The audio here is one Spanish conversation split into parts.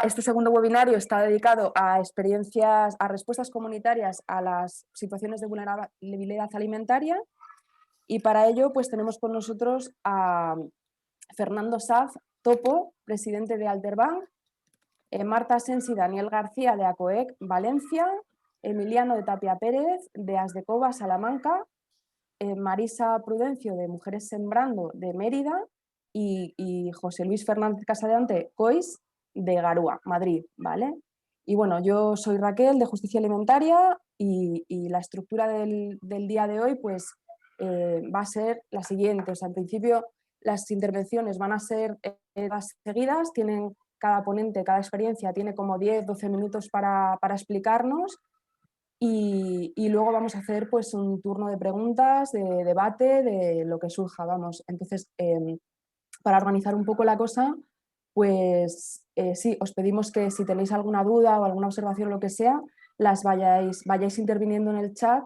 Este segundo webinario está dedicado a respuestas comunitarias a las situaciones de vulnerabilidad alimentaria, y para ello pues tenemos con nosotros a Fernando Saz Topo, presidente de Alterbank, Marta Sens y Daniel García de ACOEC Valencia, Emiliano de Tapia Pérez de Asdecova Salamanca, Marisa Prudencio de Mujeres Sembrando de Mérida y José Luis Fernández Casadante Cois de Garúa, Madrid, ¿vale? Y bueno, yo soy Raquel de Justicia Alimentaria y la estructura del día de hoy pues va a ser la siguiente. O sea, en principio las intervenciones van a ser seguidas, tienen cada ponente, cada experiencia tiene como 10-12 minutos para explicarnos. Y luego vamos a hacer pues un turno de preguntas, de debate, de lo que surja, vamos. Entonces, para organizar un poco la cosa, pues sí, os pedimos que si tenéis alguna duda o alguna observación o lo que sea, las vayáis interviniendo en el chat,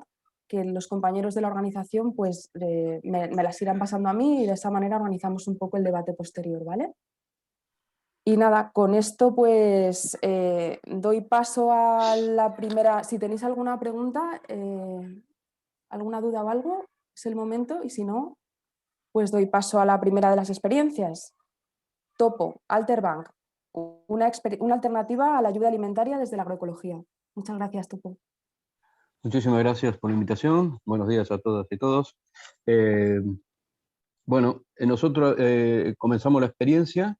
que los compañeros de la organización pues me las irán pasando a mí y de esa manera organizamos un poco el debate posterior, ¿vale? Y nada, con esto pues doy paso a la primera. Si tenéis alguna pregunta, alguna duda o algo, es el momento, y si no, pues doy paso a la primera de las experiencias. Topo, Alterbank, una alternativa a la ayuda alimentaria desde la agroecología. Muchas gracias, Topo. Muchísimas gracias por la invitación. Buenos días a todas y todos. Bueno, nosotros comenzamos la experiencia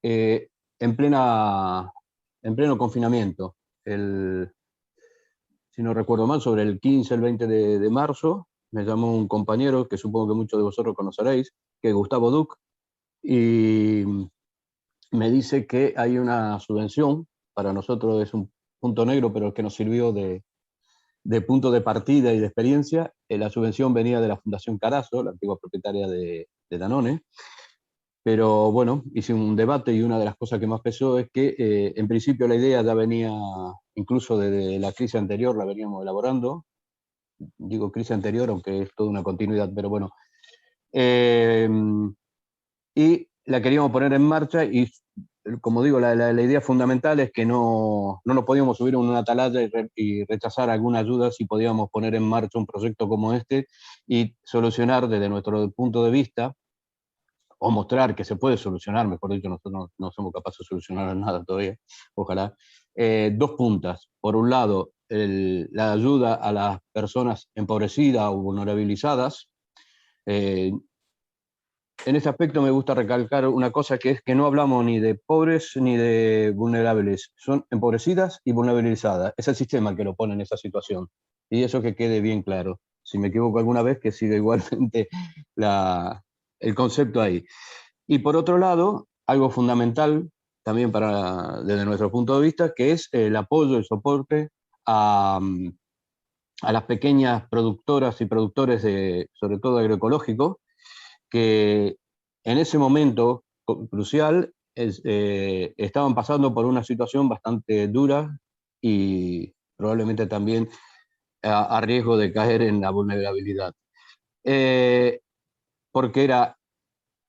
en pleno confinamiento. Si no recuerdo mal, sobre el 15, el 20 de marzo, me llamó un compañero que supongo que muchos de vosotros conoceréis, que es Gustavo Duc, y me dice que hay una subvención, para nosotros es un punto negro, pero que nos sirvió de punto de partida y de experiencia. La subvención venía de la Fundación Carazo, la antigua propietaria de Danone. Pero bueno, hice un debate y una de las cosas que más pesó es que en principio la idea ya venía, incluso desde la crisis anterior la veníamos elaborando. Digo crisis anterior, aunque es toda una continuidad, pero bueno. Y la queríamos poner en marcha y, como digo, la idea fundamental es que no nos podíamos subir en una atalaya y rechazar alguna ayuda si podíamos poner en marcha un proyecto como este y solucionar desde nuestro punto de vista, o mostrar que se puede solucionar, mejor dicho, nosotros no somos capaces de solucionar nada todavía, ojalá, dos puntas. Por un lado, la ayuda a las personas empobrecidas o vulnerabilizadas. En este aspecto me gusta recalcar una cosa, que es que no hablamos ni de pobres ni de vulnerables, son empobrecidas y vulnerabilizadas. Es el sistema el que lo pone en esa situación, y eso que quede bien claro. Si me equivoco alguna vez, que siga igualmente el concepto ahí. Y por otro lado, algo fundamental también desde nuestro punto de vista, que es el apoyo, el soporte a las pequeñas productoras y productores, sobre todo agroecológicos, que en ese momento crucial estaban pasando por una situación bastante dura y probablemente también a riesgo de caer en la vulnerabilidad. Porque era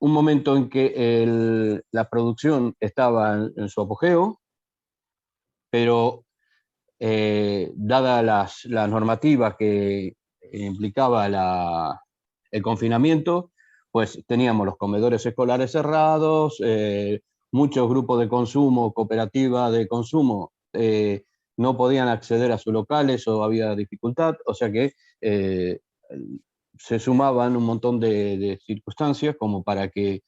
un momento en que la producción estaba en su apogeo, pero dadas las normativas que implicaba el confinamiento, pues teníamos los comedores escolares cerrados, muchos grupos de consumo, cooperativas de consumo, no podían acceder a sus locales o había dificultad, o sea que se sumaban un montón de circunstancias como para que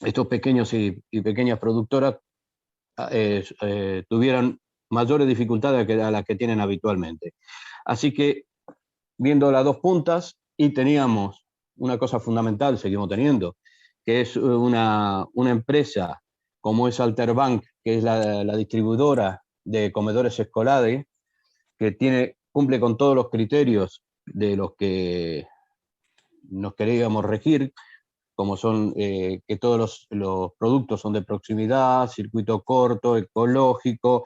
estos pequeños y pequeñas productoras tuvieran mayores dificultades a las que tienen habitualmente. Así que, viendo las dos puntas, y teníamos una cosa fundamental, seguimos teniendo, que es una empresa como es Alterbank, que es la distribuidora de comedores escolares, que cumple con todos los criterios de los que nos queríamos regir, como son que todos los productos son de proximidad, circuito corto, ecológico,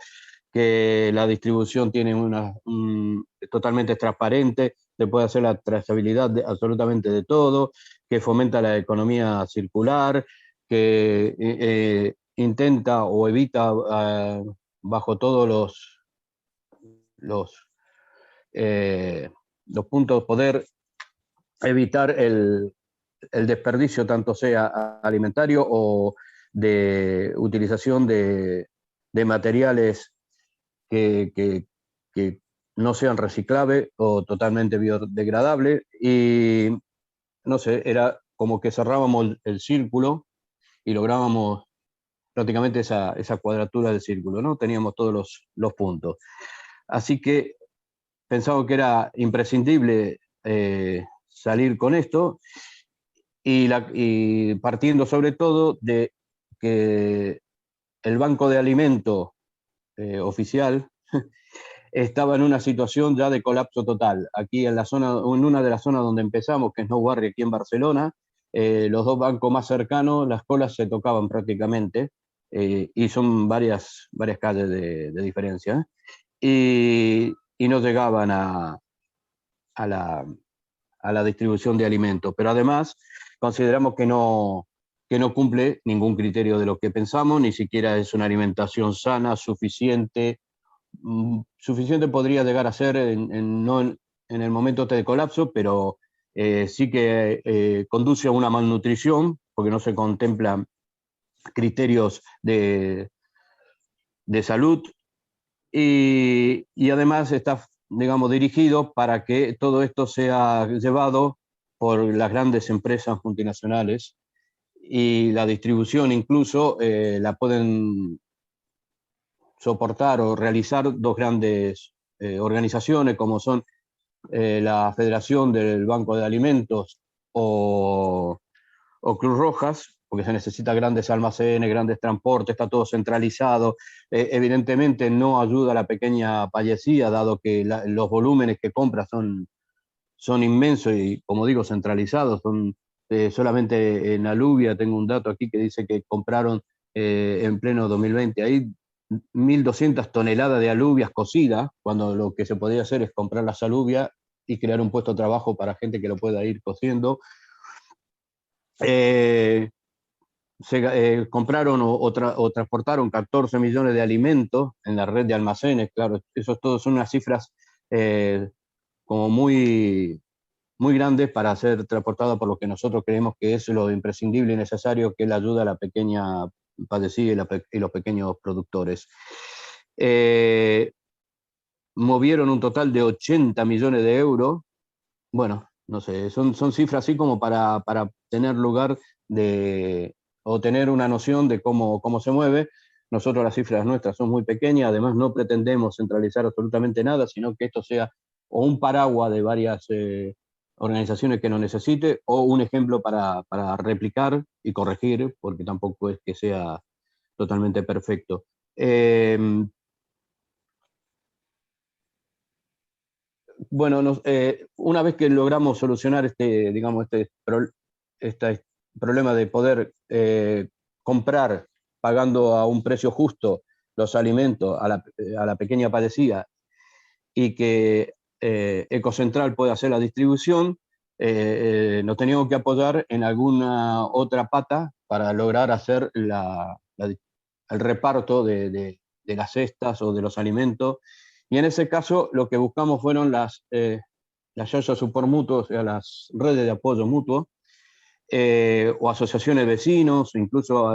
que la distribución tiene totalmente transparente, se puede hacer la trazabilidad absolutamente de todo, que fomenta la economía circular, que intenta o evita bajo todos los puntos poder evitar el desperdicio, tanto sea alimentario o de utilización de materiales que no sean reciclables o totalmente biodegradables. Y no sé, era como que cerrábamos el círculo y lográbamos prácticamente esa cuadratura del círculo, ¿no? Teníamos todos los puntos. Así que pensaba que era imprescindible salir con esto, y partiendo sobre todo de que el Banco de Alimentos oficial estaba en una situación ya de colapso total. Aquí en una de las zonas donde empezamos, que es Nou Barri, aquí en Barcelona, los dos bancos más cercanos, las colas se tocaban prácticamente, y son varias calles de diferencia, y no llegaban a la distribución de alimentos. Pero además consideramos que no cumple ningún criterio de lo que pensamos, ni siquiera es una alimentación sana, suficiente. Suficiente podría llegar a ser no en el momento de colapso, pero sí que conduce a una malnutrición, porque no se contemplan criterios de salud, y además está, digamos, dirigido para que todo esto sea llevado por las grandes empresas multinacionales, y la distribución incluso la pueden soportar o realizar dos grandes organizaciones, como son la Federación del Banco de Alimentos o Cruz Rojas, porque se necesita grandes almacenes, grandes transportes, está todo centralizado. Evidentemente no ayuda a la pequeña payasía, dado que los volúmenes que compra son inmensos y, como digo, centralizados. Solamente en alubia, tengo un dato aquí que dice que compraron en pleno 2020 ahí 1.200 toneladas de alubias cocidas, cuando lo que se podía hacer es comprar las alubias y crear un puesto de trabajo para gente que lo pueda ir cociendo. Compraron o transportaron 14 millones de alimentos en la red de almacenes. Claro, eso todos son unas cifras como muy grandes para ser transportadas por lo que nosotros creemos que es lo imprescindible y necesario, que es la ayuda a la pequeña padecida y los pequeños productores. Movieron un total de 80 millones de euros. Bueno, no sé, son cifras así como para tener lugar o tener una noción de cómo se mueve. Nosotros las cifras nuestras son muy pequeñas, además no pretendemos centralizar absolutamente nada, sino que esto sea o un paraguas de varias organizaciones que nos necesite, o un ejemplo para replicar y corregir, porque tampoco es que sea totalmente perfecto. Bueno, una vez que logramos solucionar digamos, este problema de poder comprar pagando a un precio justo los alimentos a la pequeña padecida, y que Ecocentral pueda hacer la distribución, nos teníamos que apoyar en alguna otra pata para lograr hacer el reparto de las cestas o de los alimentos. Y en ese caso lo que buscamos fueron las yayas support mutuos, o sea, las redes de apoyo mutuo, o asociaciones de vecinos, incluso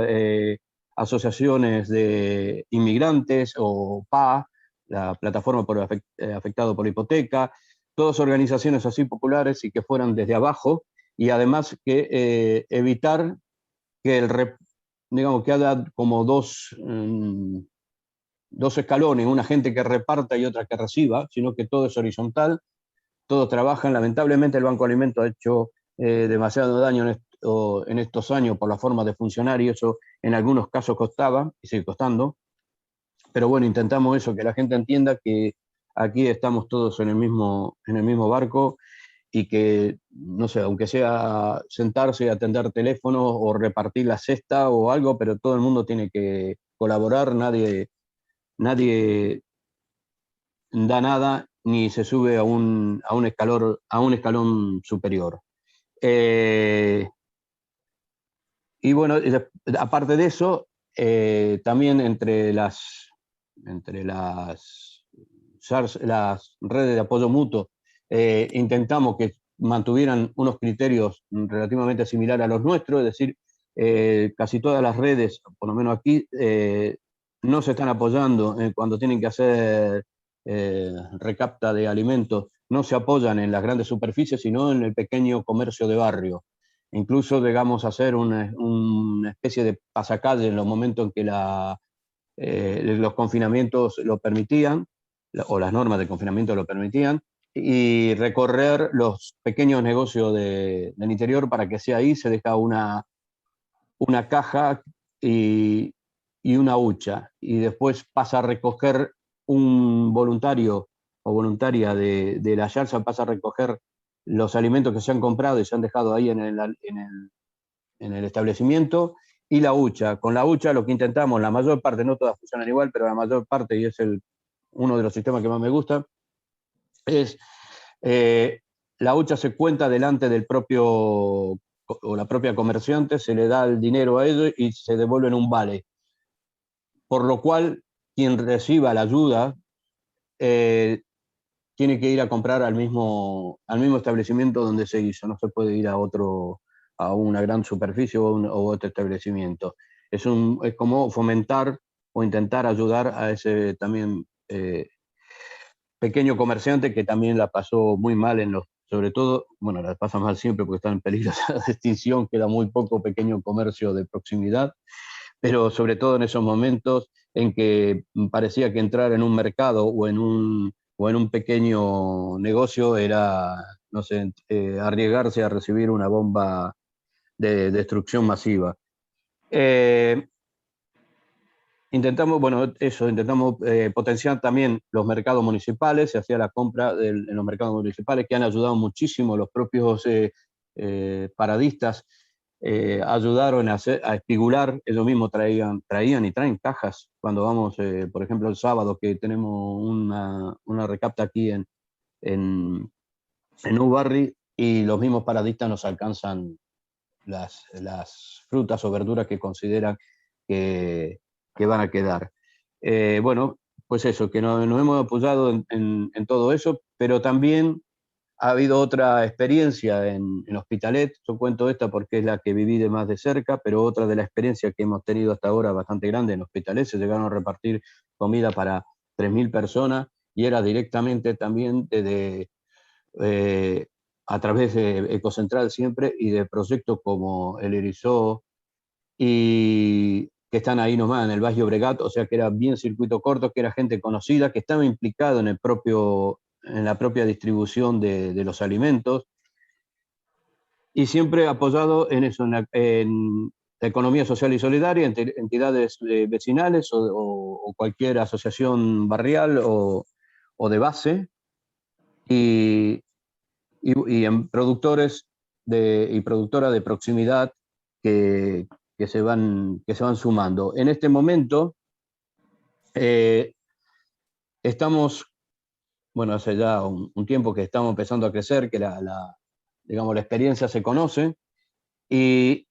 asociaciones de inmigrantes o PA, la plataforma afectado por hipoteca, todas organizaciones así populares y que fueran desde abajo, y además que evitar que digamos que haya como dos escalones, una gente que reparta y otra que reciba, sino que todo es horizontal, todos trabajan. Lamentablemente el Banco de Alimentos ha hecho demasiado daño en estos años por la forma de funcionar, y eso en algunos casos costaba y sigue costando. Pero bueno, intentamos eso, que la gente entienda que aquí estamos todos en el mismo barco, y que, no sé, aunque sea sentarse y atender teléfonos o repartir la cesta o algo, pero todo el mundo tiene que colaborar, nadie da nada ni se sube a un escalón superior. Y bueno, aparte de eso, también entre las redes de apoyo mutuo, intentamos que mantuvieran unos criterios relativamente similares a los nuestros, es decir, casi todas las redes, por lo menos aquí, no se están apoyando cuando tienen que hacer recapta de alimentos, no se apoyan en las grandes superficies, sino en el pequeño comercio de barrio. Incluso llegamos a hacer una especie de pasacalle en los momentos en que los confinamientos lo permitían, o las normas de confinamiento lo permitían, y recorrer los pequeños negocios del interior para que sea ahí, se deja una caja y una hucha, y después pasa a recoger un voluntario o voluntaria de la Yarza, pasa a recoger los alimentos que se han comprado y se han dejado ahí en el establecimiento, y la hucha. Con la hucha lo que intentamos, la mayor parte, no todas funcionan igual, pero la mayor parte, y es uno de los sistemas que más me gusta, es la hucha se cuenta delante del propio o la propia comerciante, se le da el dinero a ellos y se devuelve en un vale. Por lo cual, quien reciba la ayuda tiene que ir a comprar al mismo establecimiento donde se hizo, no se puede ir a una gran superficie o otro establecimiento. Es como fomentar o intentar ayudar a ese también pequeño comerciante que también la pasó muy mal sobre todo, bueno, la pasa mal siempre porque está en peligro de extinción, queda muy poco pequeño comercio de proximidad, pero sobre todo en esos momentos en que parecía que entrar en un mercado o en un pequeño negocio era, no sé, arriesgarse a recibir una bomba de destrucción masiva. Intentamos potenciar también los mercados municipales, se hacía la compra en los mercados municipales, que han ayudado muchísimo. Los propios paradistas ayudaron a espigular, ellos mismos traían y traen cajas cuando vamos, por ejemplo, el sábado, que tenemos una recapta aquí en Ubarri, y los mismos paradistas nos alcanzan las frutas o verduras que consideran que van a quedar. Bueno, pues eso, que nos hemos apoyado en todo eso, pero también ha habido otra experiencia en Hospitalet. Yo cuento esta porque es la que viví de más de cerca, pero otra de las experiencias que hemos tenido hasta ahora bastante grande en Hospitalet, se llegaron a repartir comida para 3.000 personas, y era directamente también a través de Ecocentral siempre, y de proyectos como el Erizó, y que están ahí nomás en el Valle Obregat, o sea que era bien circuito corto, que era gente conocida, que estaba implicado en la propia distribución de los alimentos, y siempre apoyado en eso, en la economía social y solidaria, entidades vecinales o cualquier asociación barrial o de base, y en productores y productoras de proximidad que se van sumando. En este momento estamos, bueno, hace ya un tiempo que estamos empezando a crecer, que digamos, la experiencia se conoce, y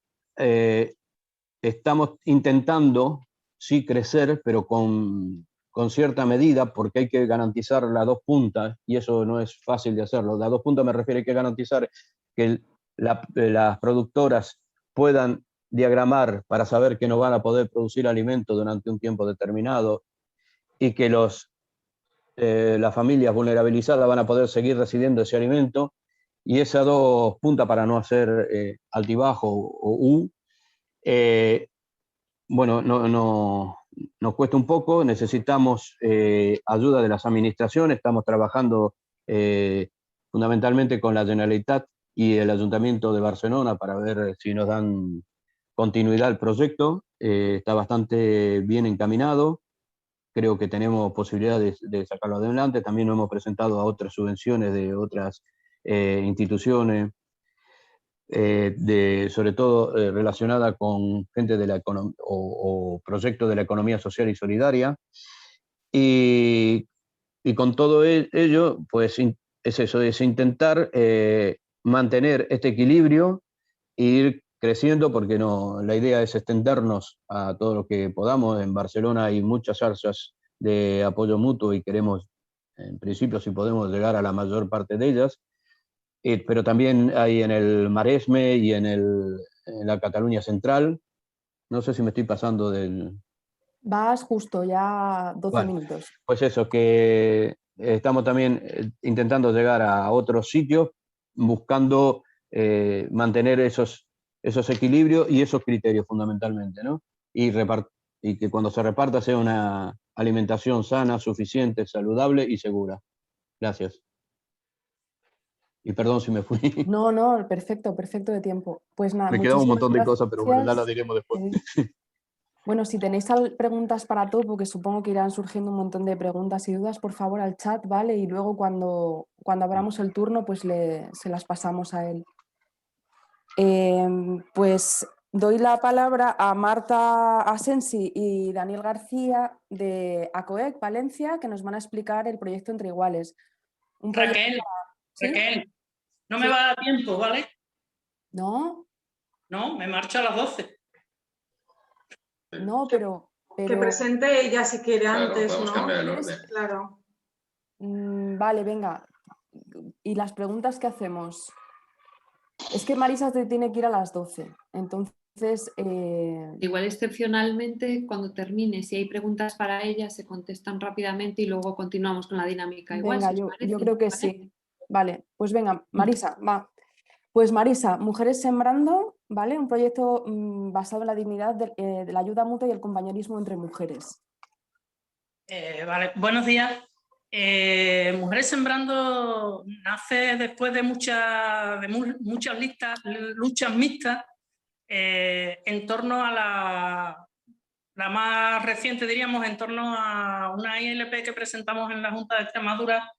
estamos intentando, sí, crecer, pero con cierta medida, porque hay que garantizar las dos puntas, y eso no es fácil de hacerlo. Las dos puntas me refiero, hay que garantizar que las productoras puedan diagramar para saber que no van a poder producir alimentos durante un tiempo determinado, y que las familias vulnerabilizadas van a poder seguir recibiendo ese alimento, y esas dos puntas, para no hacer altibajo o U, bueno, nos cuesta un poco, necesitamos ayuda de las administraciones, estamos trabajando fundamentalmente con la Generalitat y el Ayuntamiento de Barcelona para ver si nos dan continuidad al proyecto. Está bastante bien encaminado, creo que tenemos posibilidades de sacarlo adelante. También nos hemos presentado a otras subvenciones de otras instituciones, sobre todo relacionada con gente de la economía o proyectos de la economía social y solidaria. Y con todo ello, pues es eso, es intentar mantener este equilibrio e ir creciendo, porque no, la idea es extendernos a todo lo que podamos. En Barcelona hay muchas áreas de apoyo mutuo y queremos, en principio, si podemos llegar a la mayor parte de ellas, pero también hay en el Maresme y en la Cataluña Central. No sé si me estoy pasando del... Vas justo, ya 12 Bueno, minutos. pues eso, que estamos también intentando llegar a otros sitios, buscando mantener esos equilibrios y esos criterios fundamentalmente, ¿no? Y que cuando se reparta sea una alimentación sana, suficiente, saludable y segura. Gracias. Y perdón si me fui. No, no, perfecto, perfecto de tiempo. Pues nada, Me quedaba un muchísimas montón de cosas, pero bueno, ya las gracias. diremos después. Bueno, si tenéis preguntas para todo, porque supongo que irán surgiendo un montón de preguntas y dudas, por favor al chat, ¿vale? Y luego cuando abramos el turno, pues se las pasamos a él. Pues doy la palabra a Marta Asensi y Daniel García de ACOEC Valencia, que nos van a explicar el proyecto Entre Iguales. Un proyecto Raquel, ¿Sí? Raquel, no Sí. me va a dar tiempo, ¿vale? ¿No? No, me marcho a las 12. No, pero... Que presente ella si quiere antes, podemos ¿no? cambiar el orden. Claro. Vale, venga. ¿Y las preguntas que hacemos? Es que Marisa te tiene que ir a las 12. Entonces... Igual excepcionalmente, cuando termine, si hay preguntas para ella, se contestan rápidamente y luego continuamos con la dinámica. Igual, venga, si os yo parece, creo que ¿vale? sí. Vale, pues venga, Marisa, va. Pues Marisa, Mujeres Sembrando, ¿vale? Un proyecto basado en la dignidad de la ayuda mutua y el compañerismo entre mujeres. Vale, buenos días. Mujeres Sembrando nace después de muchas luchas mixtas en torno a la más reciente, diríamos, en torno a una ILP que presentamos en la Junta de Extremadura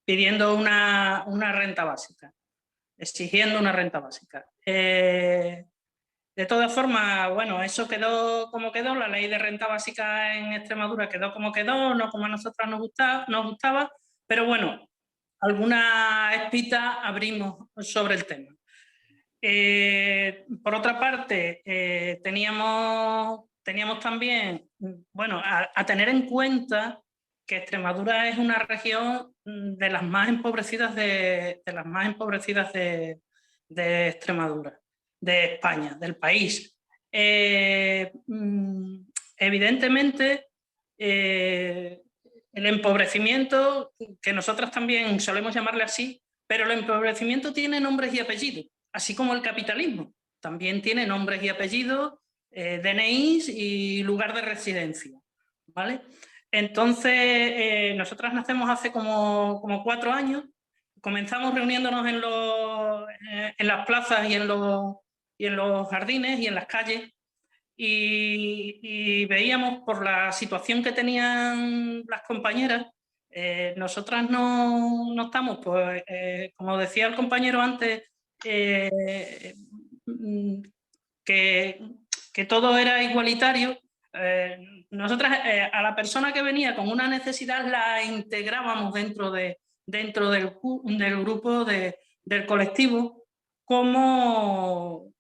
pidiendo una renta básica, exigiendo una renta básica. De todas formas, bueno, eso quedó como quedó, la ley de renta básica en Extremadura quedó como quedó, no como a nosotras nos gustaba, pero bueno, alguna espita abrimos sobre el tema. Por otra parte, teníamos también, bueno, a tener en cuenta que Extremadura es una región de las más empobrecidas de Extremadura, de España, del país. Evidentemente, el empobrecimiento, que nosotros también solemos llamarle así, pero el empobrecimiento tiene nombres y apellidos, así como el capitalismo. También tiene nombres y apellidos, DNIs y lugar de residencia, ¿vale? Entonces, nosotras nacemos hace como 4 años, comenzamos reuniéndonos en las plazas y en los jardines y en las calles, y veíamos por la situación que tenían las compañeras, nosotras no estamos, pues, como decía el compañero antes, que todo era igualitario. Nosotras a la persona que venía con una necesidad la integrábamos dentro del grupo, del colectivo, como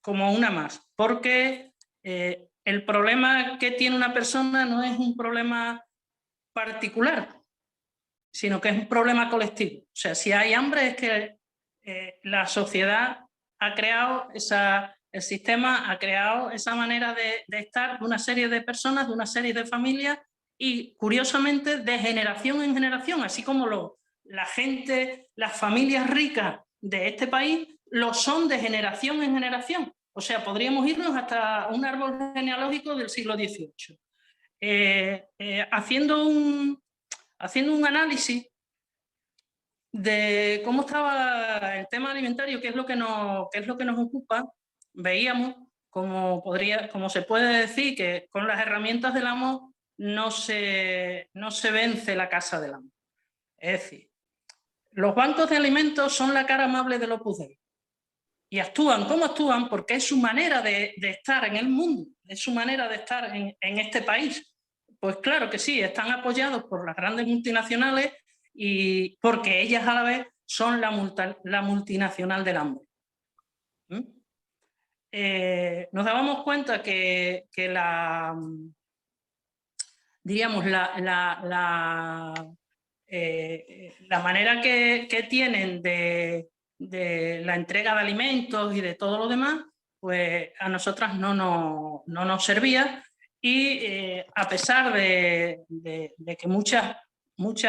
una más, porque el problema que tiene una persona no es un problema particular, sino que es un problema colectivo. O sea, si hay hambre es que la sociedad ha creado el sistema ha creado esa manera de estar de una serie de personas, de una serie de familias, y curiosamente de generación en generación, así como la gente, las familias ricas de este país lo son de generación en generación. O sea, podríamos irnos hasta un árbol genealógico del siglo XVIII. Haciendo un análisis de cómo estaba el tema alimentario, que es lo que nos ocupa, veíamos como se puede decir que con las herramientas del amo no se vence la casa del amo. Es decir, los bancos de alimentos son la cara amable del Opus Dei. Y actúan como actúan porque es su manera de estar en el mundo, es su manera de estar en este país. Pues claro que sí, están apoyados por las grandes multinacionales, y porque ellas a la vez son la multinacional del hambre. Nos dábamos cuenta que la manera que tienen de la entrega de alimentos y de todo lo demás, pues a nosotras no nos servía, y a pesar de que mucha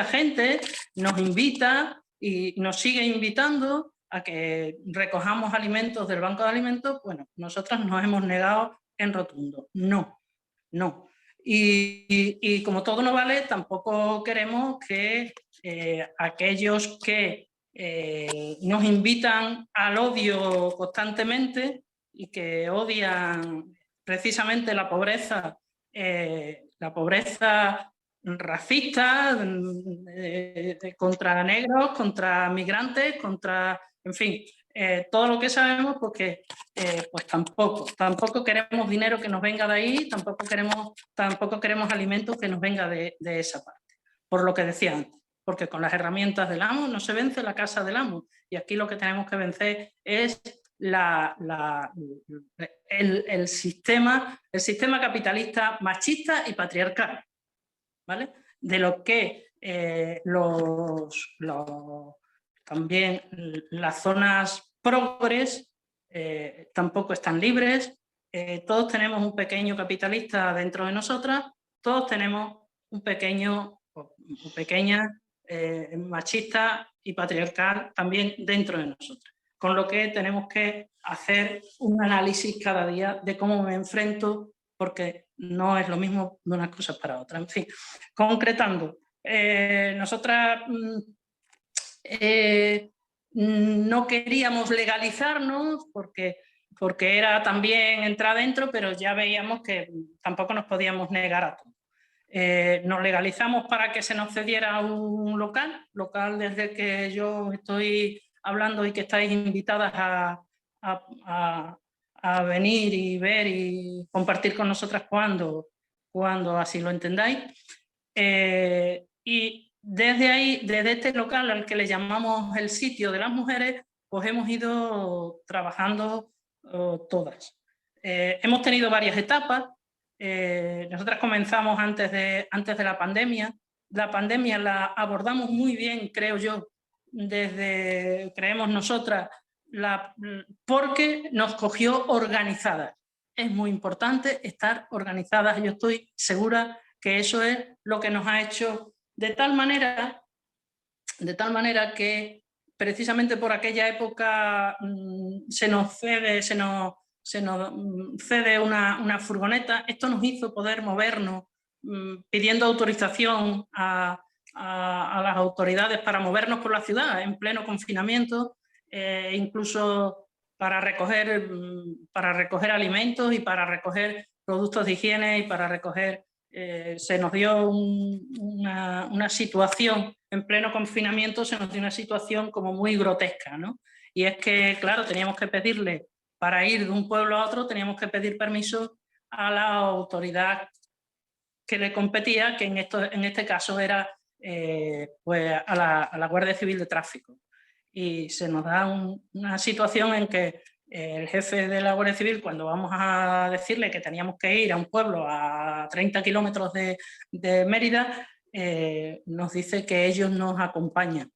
gente nos invita y nos sigue invitando a que recojamos alimentos del banco de alimentos, bueno, nosotras nos hemos negado en rotundo. No. Y como todo no vale, tampoco queremos que aquellos que nos invitan al odio constantemente y que odian precisamente la pobreza racista, contra negros, contra migrantes, en fin, todo lo que sabemos, porque pues tampoco queremos dinero que nos venga de ahí, tampoco queremos alimentos que nos venga de esa parte, por lo que decía antes, porque con las herramientas del amo no se vence la casa del amo, y aquí lo que tenemos que vencer es el sistema capitalista machista y patriarcal, ¿vale? De lo que también las zonas progres tampoco están libres. Todos tenemos un pequeño capitalista dentro de nosotras, todos tenemos un pequeña machista y patriarcal también dentro de nosotras, con lo que tenemos que hacer un análisis cada día de cómo me enfrento, porque no es lo mismo de unas cosas para otras. En fin, concretando, nosotras no queríamos legalizarnos porque era también entrar dentro, pero ya veíamos que tampoco nos podíamos negar a todo. Nos legalizamos para que se nos cediera un local desde el que yo estoy hablando y que estáis invitadas a venir y ver y compartir con nosotras cuando así lo entendáis. Y desde ahí, desde este local al que le llamamos el sitio de las mujeres, pues hemos ido trabajando todas. Hemos tenido varias etapas. Nosotras comenzamos antes de la pandemia. La pandemia la abordamos muy bien, creo yo, creemos nosotras, porque nos cogió organizadas. Es muy importante estar organizadas. Yo estoy segura que eso es lo que nos ha hecho de tal manera que precisamente por aquella época se nos cede una furgoneta. Esto nos hizo poder movernos pidiendo autorización a las autoridades para movernos por la ciudad en pleno confinamiento, incluso para recoger alimentos y para recoger productos de higiene y para recoger... se nos dio una situación en pleno confinamiento, se nos dio una situación como muy grotesca, ¿no? Y es que, claro, teníamos que pedirle, para ir de un pueblo a otro, teníamos que pedir permiso a la autoridad que le competía, que en este caso era pues a la Guardia Civil de Tráfico. Y se nos da una situación en que el jefe de la Guardia Civil, cuando vamos a decirle que teníamos que ir a un pueblo a 30 kilómetros de Mérida, nos dice que ellos nos acompañan.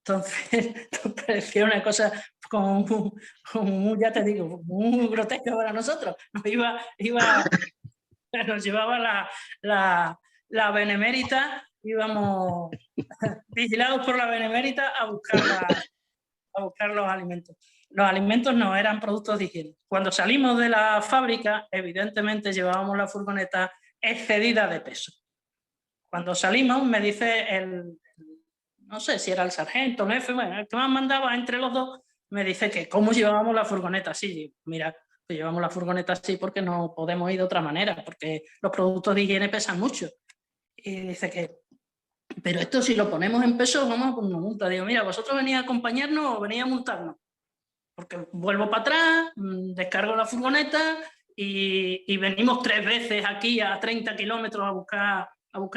Entonces, nos pareció una cosa como ya te digo, muy grotesca para nosotros. Nos llevaba la Benemérita, íbamos vigilados por la Benemérita a buscar los alimentos. Los alimentos no eran productos de higiene. Cuando salimos de la fábrica, evidentemente llevábamos la furgoneta excedida de peso. Cuando salimos, me dice no sé si era el sargento, el jefe, bueno, el que más mandaba entre los dos, me dice que cómo llevábamos la furgoneta así. Mira, pues llevamos la furgoneta así porque no podemos ir de otra manera, porque los productos de higiene pesan mucho. Y dice que, pero esto si lo ponemos en peso, vamos a poner una multa. Digo, mira, ¿vosotros venís a acompañarnos o venís a multarnos? Porque vuelvo para atrás, descargo la furgoneta y venimos 3 veces aquí a 30 kilómetros a buscar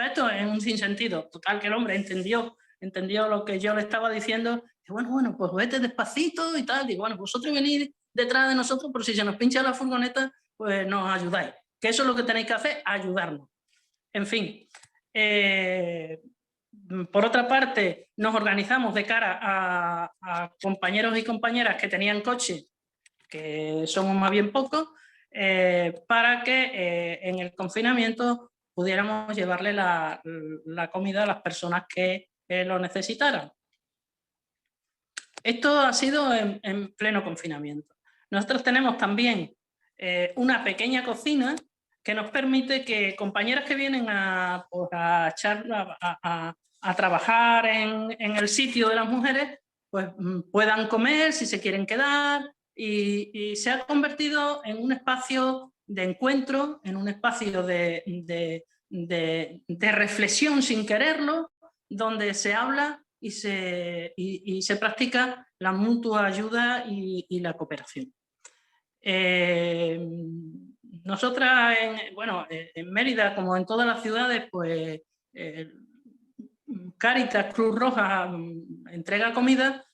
esto en un sinsentido. Total, que el hombre entendió entendió lo que yo le estaba diciendo, y bueno, pues vete despacito y tal, digo, bueno, vosotros venid detrás de nosotros, pero si se nos pincha la furgoneta, pues nos ayudáis, que eso es lo que tenéis que hacer, ayudarnos. En fin, por otra parte, nos organizamos de cara a compañeros y compañeras que tenían coche, que somos más bien pocos, para que en el confinamiento pudiéramos llevarle la comida a las personas que lo necesitaran. Esto ha sido en pleno confinamiento. Nosotros tenemos también una pequeña cocina que nos permite que compañeras que vienen a trabajar en el sitio de las mujeres, pues puedan comer si se quieren quedar, y se ha convertido en un espacio de encuentro, en un espacio de reflexión sin quererlo, donde se habla y se practica la mutua ayuda y la cooperación. Nosotras, en Mérida, como en todas las ciudades, pues Cáritas, Cruz Roja entrega comida,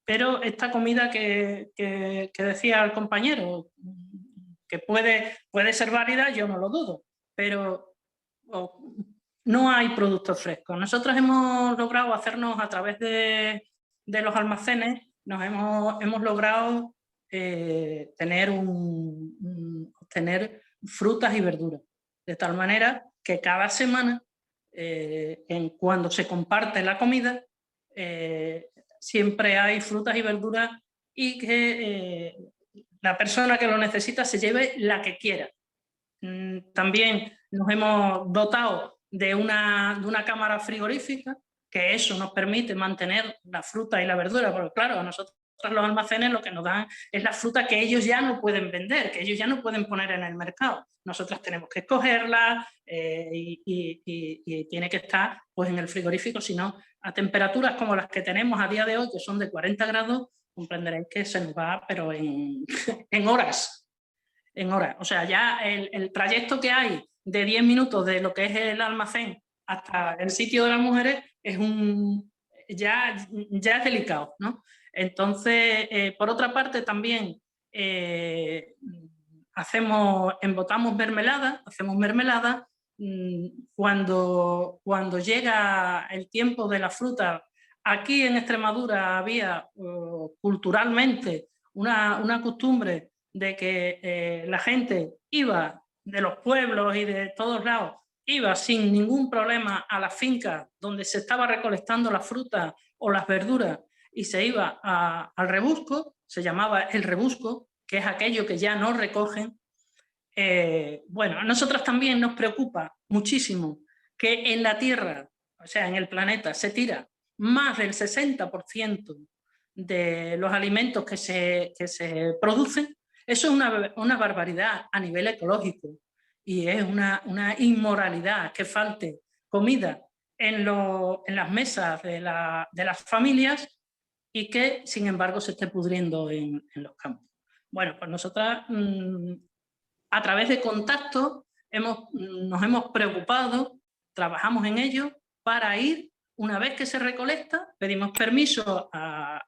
pero esta comida que decía el compañero, que puede ser válida, yo no lo dudo, pero no hay productos frescos. Nosotros hemos logrado hacernos a través de los almacenes, hemos logrado tener frutas y verduras, de tal manera que cada semana, cuando se comparte la comida, siempre hay frutas y verduras, y que la persona que lo necesita se lleve la que quiera. También nos hemos dotado de una cámara frigorífica, que eso nos permite mantener la fruta y la verdura, porque claro, a nosotros los almacenes lo que nos dan es la fruta que ellos ya no pueden vender, que ellos ya no pueden poner en el mercado. Nosotras tenemos que escogerla y tiene que estar pues en el frigorífico, si no, a temperaturas como las que tenemos a día de hoy, que son de 40 grados, comprenderéis que se nos va, pero en horas. En horas. O sea, ya el trayecto que hay de 10 minutos de lo que es el almacén hasta el sitio de las mujeres es ya es delicado, ¿no? Entonces, por otra parte, también embotamos mermelada, hacemos mermelada. Cuando llega el tiempo de la fruta, aquí en Extremadura había culturalmente una costumbre de que la gente iba de los pueblos y de todos lados, iba sin ningún problema a la finca donde se estaba recolectando la fruta o las verduras, y se iba al rebusco, se llamaba el rebusco, que es aquello que ya no recogen. Bueno, a nosotros también nos preocupa muchísimo que en la Tierra, o sea, en el planeta, se tira más del 60% de los alimentos que se producen. Eso es una barbaridad a nivel ecológico, y es una inmoralidad que falte comida en las mesas de las familias, y que, sin embargo, se esté pudriendo en los campos. Bueno, pues nosotras, a través de contactos, nos hemos preocupado, trabajamos en ello para ir, una vez que se recolecta, pedimos permiso al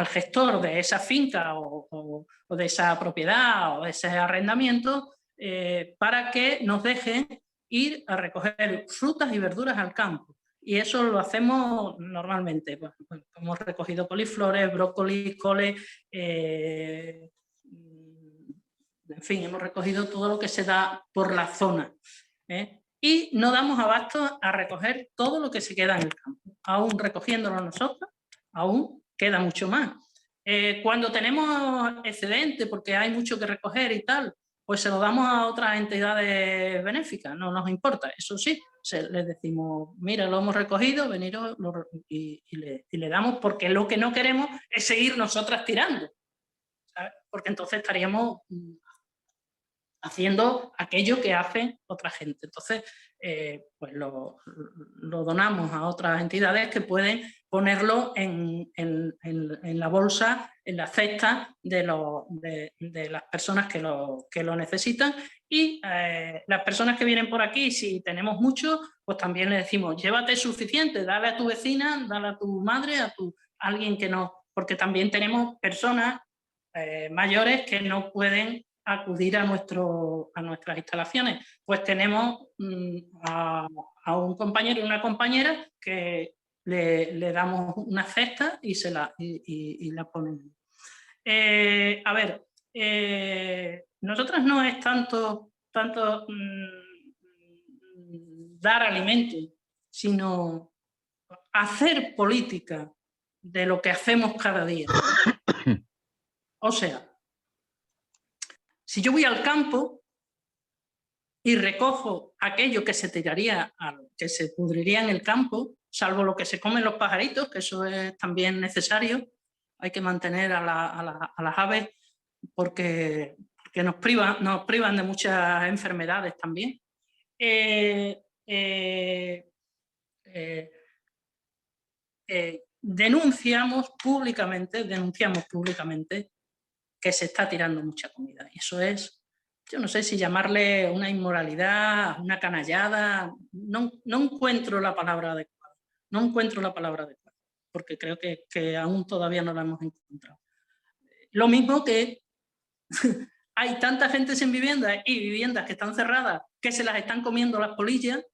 gestor de esa finca o de esa propiedad o de ese arrendamiento, para que nos deje ir a recoger frutas y verduras al campo. Y eso lo hacemos normalmente. Bueno, hemos recogido coliflores, brócoli, cole, en fin, hemos recogido todo lo que se da por la zona. Y no damos abasto a recoger todo lo que se queda en el campo. Aún recogiéndolo nosotros, aún queda mucho más. Cuando tenemos excedente, porque hay mucho que recoger y tal, pues se lo damos a otras entidades benéficas, no nos importa, eso sí, les decimos, mira, lo hemos recogido, veniros y le damos, porque lo que no queremos es seguir nosotras tirando, ¿sabes? Porque entonces estaríamos haciendo aquello que hace otra gente. Entonces, pues lo donamos a otras entidades que pueden ponerlo en la bolsa, en la cesta de las personas que lo necesitan. Y las personas que vienen por aquí, si tenemos mucho, pues también le decimos, llévate suficiente, dale a tu vecina, dale a tu madre, a alguien que no, porque también tenemos personas mayores que no pueden acudir a nuestras instalaciones. Pues tenemos a un compañero y una compañera que le damos una cesta y la ponen. A ver, nosotras no es tanto dar alimento, sino hacer política de lo que hacemos cada día. O sea, si yo voy al campo y recojo aquello que se tiraría, que se pudriría en el campo, salvo lo que se comen los pajaritos, que eso es también necesario, hay que mantener a las aves porque nos privan de muchas enfermedades también. Denunciamos públicamente que se está tirando mucha comida. Y eso es, yo no sé si llamarle una inmoralidad, una canallada, no encuentro la palabra adecuada. No encuentro la palabra adecuada, porque creo que aún todavía no la hemos encontrado. Lo mismo que hay tanta gente sin vivienda y viviendas que están cerradas, que se las están comiendo las polillas,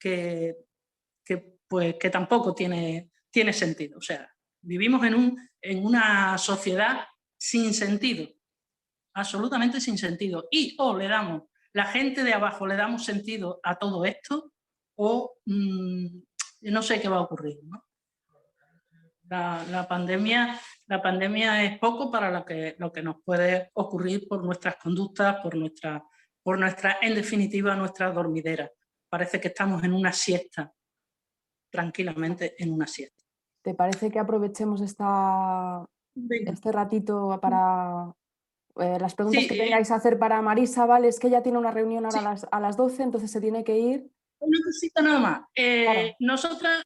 que tampoco tiene sentido. O sea, vivimos en una sociedad sin sentido, absolutamente sin sentido. Y o le damos, la gente de abajo le damos sentido a todo esto, o no sé qué va a ocurrir, ¿no? La pandemia es poco para lo que nos puede ocurrir por nuestras conductas, por nuestra, en definitiva, nuestra dormidera. Parece que estamos en una siesta, tranquilamente en una siesta. ¿Te parece que aprovechemos este ratito para las preguntas que tengáis que hacer para Marisa? Vale, es que ella tiene una reunión ahora a las 12, entonces se tiene que ir. Una cosita nada más. Claro. Nosotras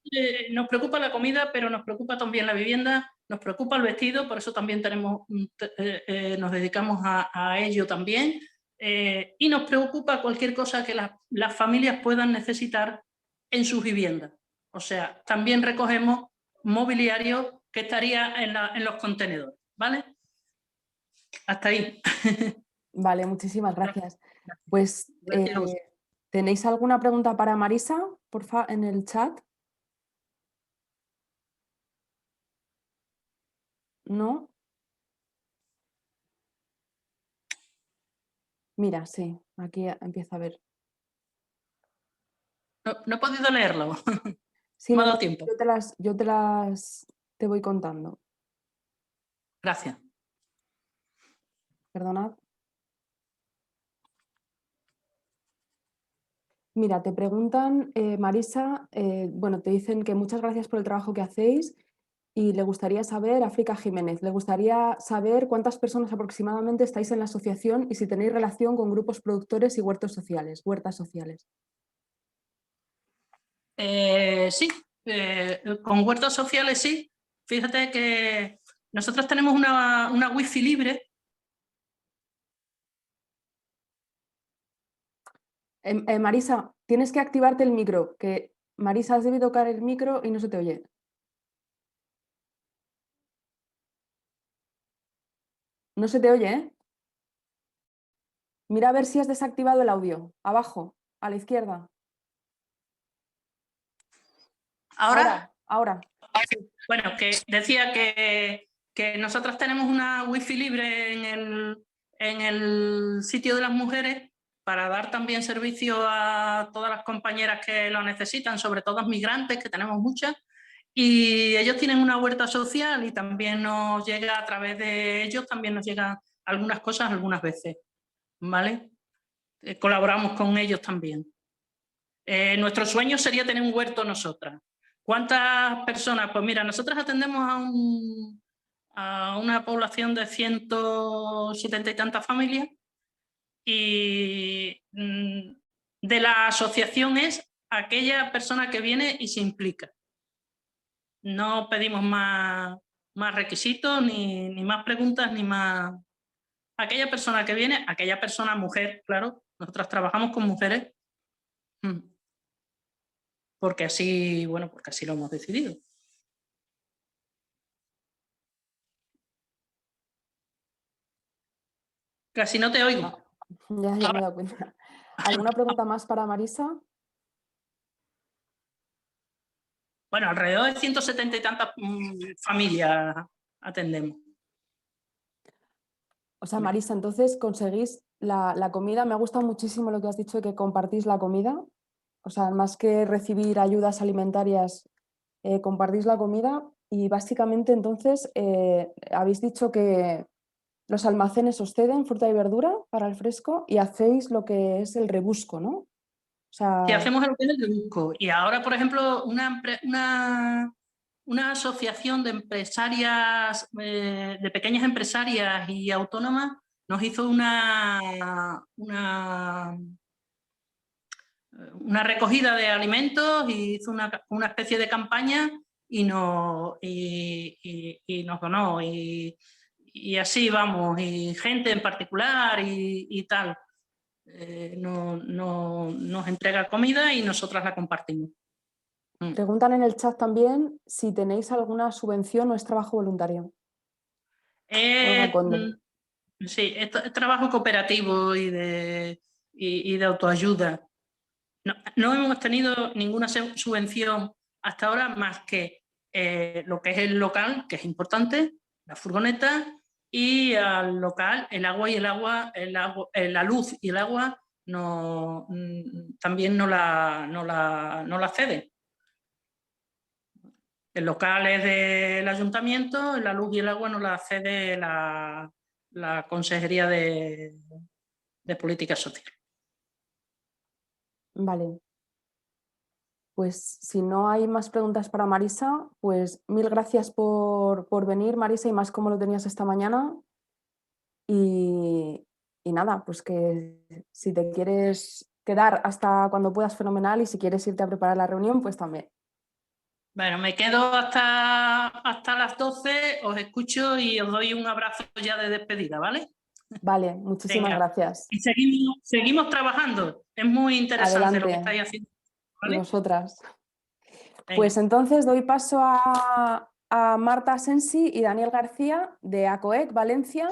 nos preocupa la comida, pero nos preocupa también la vivienda, nos preocupa el vestido, por eso también nos dedicamos a ello también. Y nos preocupa cualquier cosa que las familias puedan necesitar en sus viviendas. O sea, también recogemos mobiliario que estaría en los contenedores, ¿vale? Hasta ahí. Vale, muchísimas gracias. Pues, Gracias a vosotros. ¿tenéis alguna pregunta para Marisa, porfa, en el chat? ¿No? Mira, sí, aquí empieza a ver. No he podido leerlo. Sí, Me ha no, dado tiempo. yo te voy contando. Gracias. Perdonad. Mira, te preguntan, Marisa, bueno, te dicen que muchas gracias por el trabajo que hacéis y le gustaría saber, África Jiménez, le gustaría saber cuántas personas aproximadamente estáis en la asociación y si tenéis relación con grupos productores y huertas sociales. Sí, con huertos sociales sí. Fíjate que nosotros tenemos una wifi libre. Marisa, tienes que activarte el micro, que Marisa, has debido tocar el micro y no se te oye. No se te oye, ¿eh? Mira a ver si has desactivado el audio. Abajo, a la izquierda. ¿Ahora? Ahora. Sí. Bueno, que decía que nosotros tenemos una wifi libre en el sitio de las mujeres para dar también servicio a todas las compañeras que lo necesitan, sobre todo migrantes, que tenemos muchas, y ellos tienen una huerta social y también nos llega a través de ellos, también nos llegan algunas cosas algunas veces, ¿vale? Colaboramos con ellos también. Nuestro sueño sería tener un huerto nosotras. ¿Cuántas personas? Pues mira, nosotros atendemos a una población de 170 y tantas familias y de la asociación es aquella persona que viene y se implica. No pedimos más requisitos, ni más preguntas, ni más... Aquella persona que viene, aquella persona mujer, claro, nosotras trabajamos con mujeres, porque así, bueno, porque así lo hemos decidido. Casi no te oigo. Ya me he dado cuenta. ¿Alguna pregunta más para Marisa? Bueno, alrededor de 170 y tantas familias atendemos. O sea, Marisa, entonces conseguís la comida. Me ha gustado muchísimo lo que has dicho de que compartís la comida. O sea, más que recibir ayudas alimentarias, compartís la comida y básicamente entonces habéis dicho que los almacenes os ceden fruta y verdura para el fresco y hacéis lo que es el rebusco, ¿no? O sea... Si hacemos el rebusco y ahora, por ejemplo, una asociación de empresarias, de pequeñas empresarias y autónomas, nos hizo una recogida de alimentos y hizo una especie de campaña y nos donó. Y así vamos, y gente en particular y tal. Nos entrega comida y nosotras la compartimos. Preguntan en el chat también si tenéis alguna subvención o es trabajo voluntario. Sí, es trabajo cooperativo y de autoayuda. No hemos tenido ninguna subvención hasta ahora más que lo que es el local, que es importante, la furgoneta, y al local la luz y el agua también no la ceden. El local es del ayuntamiento, la luz y el agua no la cede la Consejería de Política Social. Vale. Pues si no hay más preguntas para Marisa, pues mil gracias por venir, Marisa, y más como lo tenías esta mañana. Y nada, pues que si te quieres quedar hasta cuando puedas, fenomenal, y si quieres irte a preparar la reunión, pues también. Bueno, me quedo hasta las 12, os escucho y os doy un abrazo ya de despedida, ¿vale? Vale, muchísimas gracias. Y seguimos trabajando, es muy interesante. Adelante. Lo que estáis haciendo, ¿vale? Y vosotras. Venga. Pues entonces doy paso a Marta Sensi y Daniel García de ACOEC Valencia,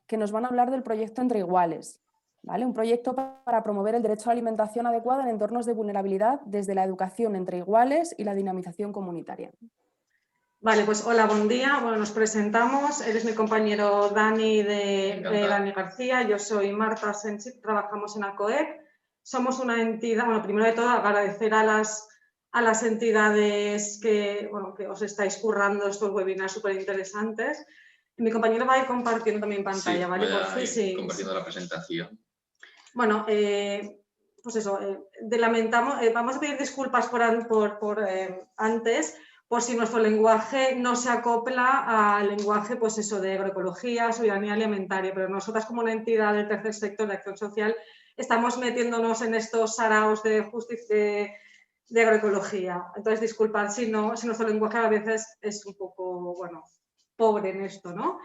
que nos van a hablar del proyecto Entre Iguales, ¿vale? Un proyecto para promover el derecho a la alimentación adecuada en entornos de vulnerabilidad desde la educación entre iguales y la dinamización comunitaria. Vale, pues hola, buen día. Bueno, nos presentamos. Él es mi compañero Dani Dani García. Yo soy Marta Sensi, trabajamos en ACOEC. Somos una entidad, bueno, primero de todo agradecer a las entidades que os estáis currando estos webinars súper interesantes. Mi compañero va a ir compartiendo también pantalla, ¿vale? Por fin, sí. Compartiendo la presentación. Bueno, pues eso, lamentamos, vamos a pedir disculpas por antes, por si nuestro lenguaje no se acopla al lenguaje, pues eso, de agroecología, soberanía alimentaria, pero nosotras como una entidad del tercer sector de acción social estamos metiéndonos en estos saraos de justicia de agroecología. Entonces, disculpad si nuestro lenguaje a veces es un poco, bueno, pobre en esto, ¿no?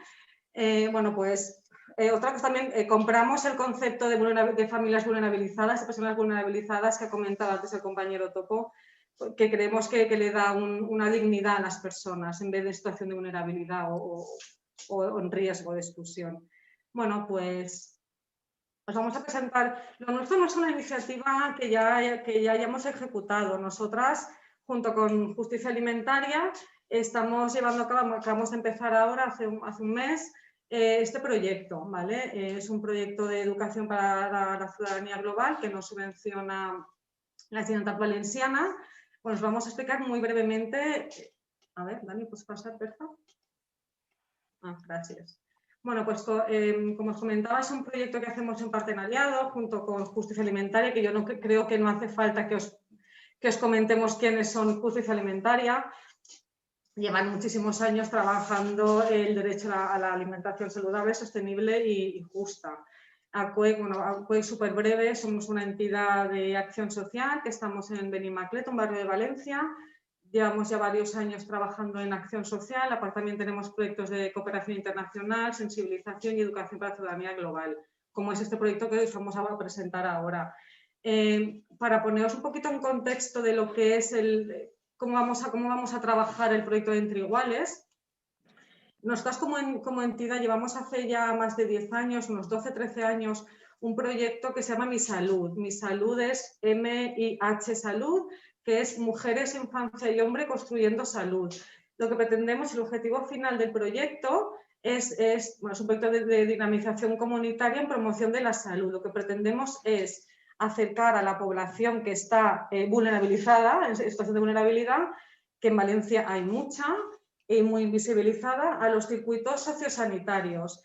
Bueno, pues otra cosa también, compramos el concepto de familias vulnerabilizadas, de personas vulnerabilizadas que ha comentado antes el compañero Topo, que creemos que le da una dignidad a las personas en vez de situación de vulnerabilidad o en riesgo de exclusión. Bueno, pues os vamos a presentar. Lo nuestro no es una iniciativa que ya hayamos ejecutado. Nosotras, junto con Justicia Alimentaria, estamos llevando a cabo, acabamos de empezar ahora, hace un mes, este proyecto, ¿vale? Es un proyecto de educación para la ciudadanía global que nos subvenciona la Generalitat Valenciana. Bueno, os vamos a explicar muy brevemente. A ver, Dani, ¿puedes pasar, perfecto? Gracias. Bueno, pues como os comentaba, es un proyecto que hacemos en partenariado junto con Justicia Alimentaria, que yo creo que no hace falta que os comentemos quiénes son Justicia Alimentaria. Llevan muchísimos años trabajando el derecho a la alimentación saludable, sostenible y justa. ACOEC, bueno, ACOEC súper breve, somos una entidad de acción social que estamos en Benimaclet, un barrio de Valencia. Llevamos ya varios años trabajando en acción social, aparte también tenemos proyectos de cooperación internacional, sensibilización y educación para la ciudadanía global, como es este proyecto que os vamos a presentar ahora. Para poneros un poquito en contexto de lo que es cómo vamos a trabajar el proyecto de Entre Iguales. Nosotras como entidad llevamos hace ya más de 10 años, unos 12-13 años, un proyecto que se llama Mi Salud. Mi Salud es MIH Salud, que es Mujeres, Infancia y Hombre Construyendo Salud. Lo que pretendemos, el objetivo final del proyecto es un proyecto de dinamización comunitaria en promoción de la salud. Lo que pretendemos es acercar a la población que está vulnerabilizada, en situación de vulnerabilidad, que en Valencia hay mucha y muy invisibilizada, a los circuitos sociosanitarios.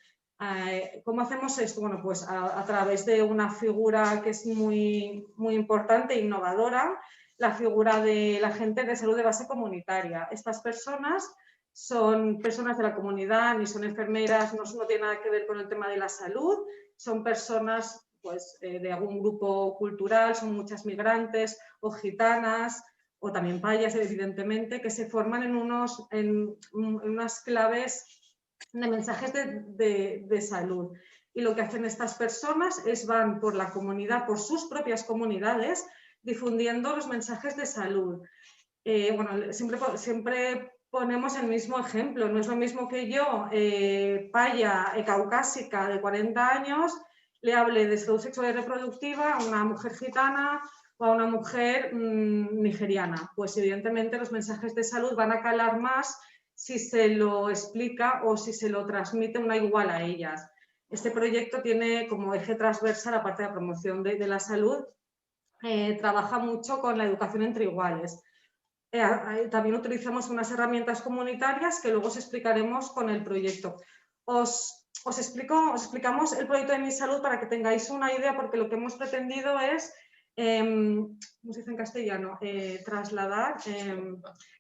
¿Cómo hacemos esto? Bueno, pues a través de una figura que es muy, muy importante e innovadora, la figura de la agente de salud de base comunitaria. Estas personas son personas de la comunidad, ni son enfermeras, no tienen nada que ver con el tema de la salud, son personas pues, de algún grupo cultural, son muchas migrantes o gitanas, o también payas, evidentemente, que se forman en unas claves de mensajes de salud. Y lo que hacen estas personas es van por la comunidad, por sus propias comunidades, difundiendo los mensajes de salud. Bueno, siempre ponemos el mismo ejemplo. No es lo mismo que yo, paya caucásica de 40 años, le hable de salud sexual y reproductiva a una mujer gitana o a una mujer nigeriana. Pues evidentemente los mensajes de salud van a calar más si se lo explica o si se lo transmite una igual a ellas. Este proyecto tiene como eje transversal, aparte de la promoción de la salud, trabaja mucho con la educación entre iguales. También utilizamos unas herramientas comunitarias que luego os explicaremos con el proyecto. Os explicamos el proyecto de Mi Salud para que tengáis una idea, porque lo que hemos pretendido es, ¿cómo se dice en castellano? Trasladar,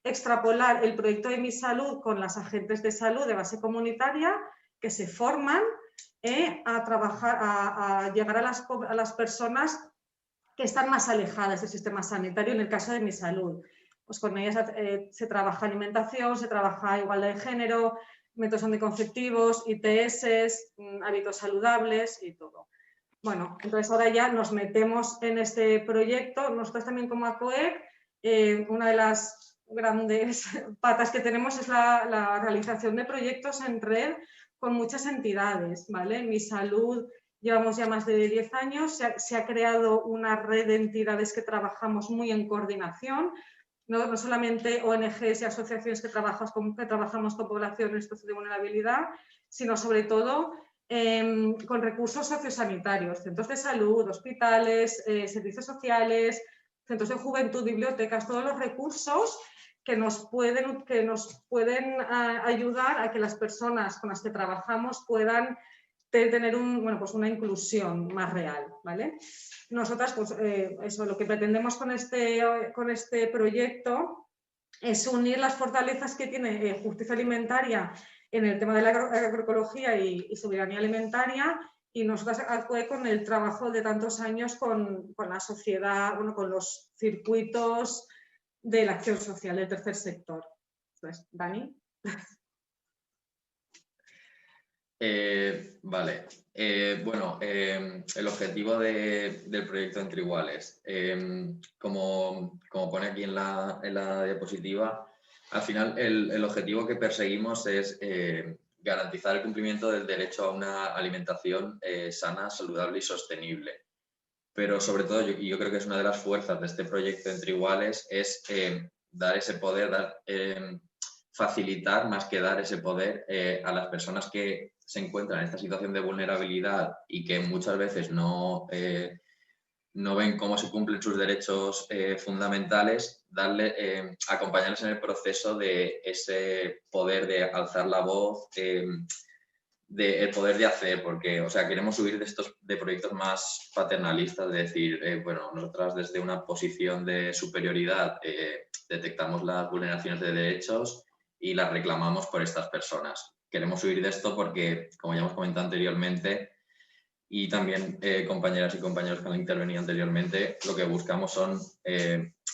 extrapolar el proyecto de Mi Salud con las agentes de salud de base comunitaria que se forman a trabajar, a llegar a las personas que están más alejadas del sistema sanitario, en el caso de Mi Salud. Pues con ellas se trabaja alimentación, se trabaja igualdad de género, métodos anticonceptivos, ITS, hábitos saludables y todo. Bueno, entonces ahora ya nos metemos en este proyecto. Nosotros también como ACOEC, una de las grandes patas que tenemos es la realización de proyectos en red con muchas entidades, ¿vale? Mi Salud, llevamos ya más de 10 años, se ha creado una red de entidades que trabajamos muy en coordinación, no solamente ONGs y asociaciones que trabajamos con población en situación de vulnerabilidad, sino sobre todo con recursos sociosanitarios, centros de salud, hospitales, servicios sociales, centros de juventud, bibliotecas, todos los recursos que nos pueden ayudar a que las personas con las que trabajamos puedan tener una inclusión más real, ¿vale? Nosotras, pues eso, lo que pretendemos con este proyecto es unir las fortalezas que tiene Justicia Alimentaria en el tema de la agroecología y soberanía alimentaria, y nosotras con el trabajo de tantos años con la sociedad, con los circuitos de la acción social del tercer sector. Entonces, Dani. Vale. El objetivo del proyecto Entre Iguales, como pone aquí en la diapositiva, al final el objetivo que perseguimos es garantizar el cumplimiento del derecho a una alimentación sana, saludable y sostenible. Pero sobre todo, yo creo que es una de las fuerzas de este proyecto Entre Iguales, es dar ese poder, facilitar más que dar ese poder a las personas que se encuentran en esta situación de vulnerabilidad y que muchas veces no ven cómo se cumplen sus derechos fundamentales, acompañarles en el proceso de ese poder de alzar la voz, el poder de hacer, porque queremos huir de proyectos más paternalistas, de decir, nosotras desde una posición de superioridad detectamos las vulneraciones de derechos y las reclamamos por estas personas. Queremos huir de esto porque, como ya hemos comentado anteriormente, y también compañeras y compañeros que han intervenido anteriormente, lo que buscamos son,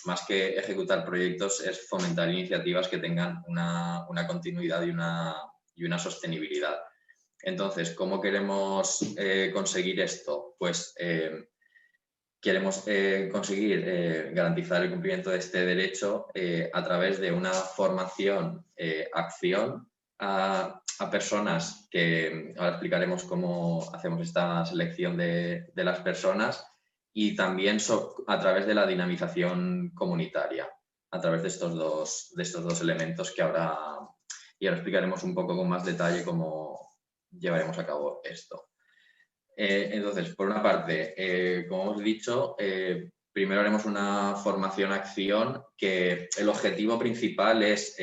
más que ejecutar proyectos, es fomentar iniciativas que tengan una continuidad y una sostenibilidad. Entonces, ¿cómo queremos conseguir esto? Pues queremos conseguir garantizar el cumplimiento de este derecho a través de una formación, acción a personas que ahora explicaremos cómo hacemos esta selección de las personas, y también a través de la dinamización comunitaria, a través de estos dos elementos que ahora explicaremos un poco con más detalle cómo llevaremos a cabo esto. Entonces, por una parte, como hemos dicho, primero haremos una formación-acción que el objetivo principal es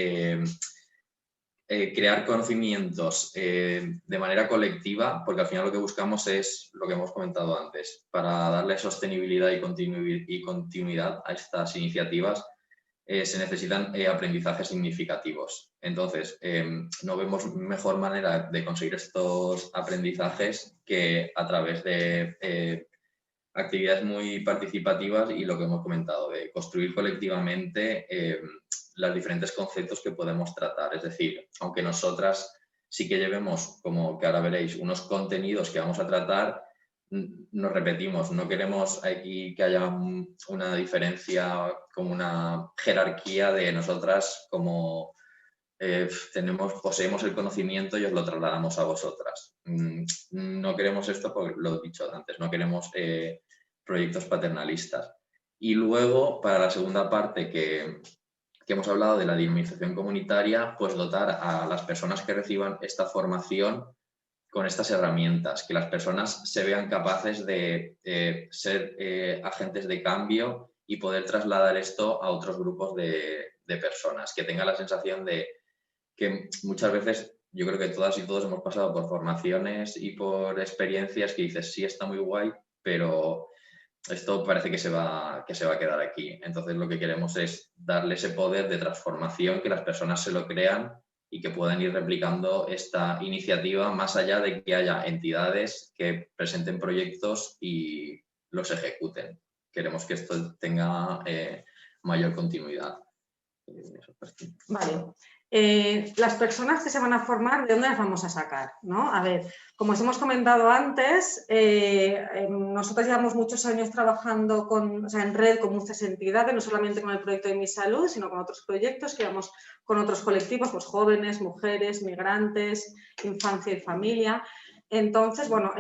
crear conocimientos de manera colectiva, porque al final lo que buscamos es lo que hemos comentado antes, para darle sostenibilidad y continuidad a estas iniciativas. Se necesitan aprendizajes significativos. Entonces, no vemos mejor manera de conseguir estos aprendizajes que a través de actividades muy participativas y lo que hemos comentado, de construir colectivamente los diferentes conceptos que podemos tratar. Es decir, aunque nosotras sí que llevemos, como que ahora veréis, unos contenidos que vamos a tratar, nos repetimos, no queremos aquí que haya una diferencia, como una jerarquía de nosotras, como poseemos el conocimiento y os lo trasladamos a vosotras. No queremos esto, porque lo he dicho antes, no queremos proyectos paternalistas. Y luego, para la segunda parte que hemos hablado de la dinamización comunitaria, pues dotar a las personas que reciban esta formación con estas herramientas, que las personas se vean capaces de ser agentes de cambio y poder trasladar esto a otros grupos de personas, que tengan la sensación de que muchas veces, yo creo que todas y todos hemos pasado por formaciones y por experiencias que dices, sí, está muy guay, pero esto parece que se va a quedar aquí. Entonces lo que queremos es darle ese poder de transformación, que las personas se lo crean y que puedan ir replicando esta iniciativa, más allá de que haya entidades que presenten proyectos y los ejecuten. Queremos que esto tenga mayor continuidad. Vale. Las personas que se van a formar, ¿de dónde las vamos a sacar? ¿No? A ver, como os hemos comentado antes, nosotros llevamos muchos años trabajando en red con muchas entidades, no solamente con el proyecto de Mi Salud, sino con otros proyectos que llevamos con otros colectivos, pues jóvenes, mujeres, migrantes, infancia y familia. Entonces, bueno,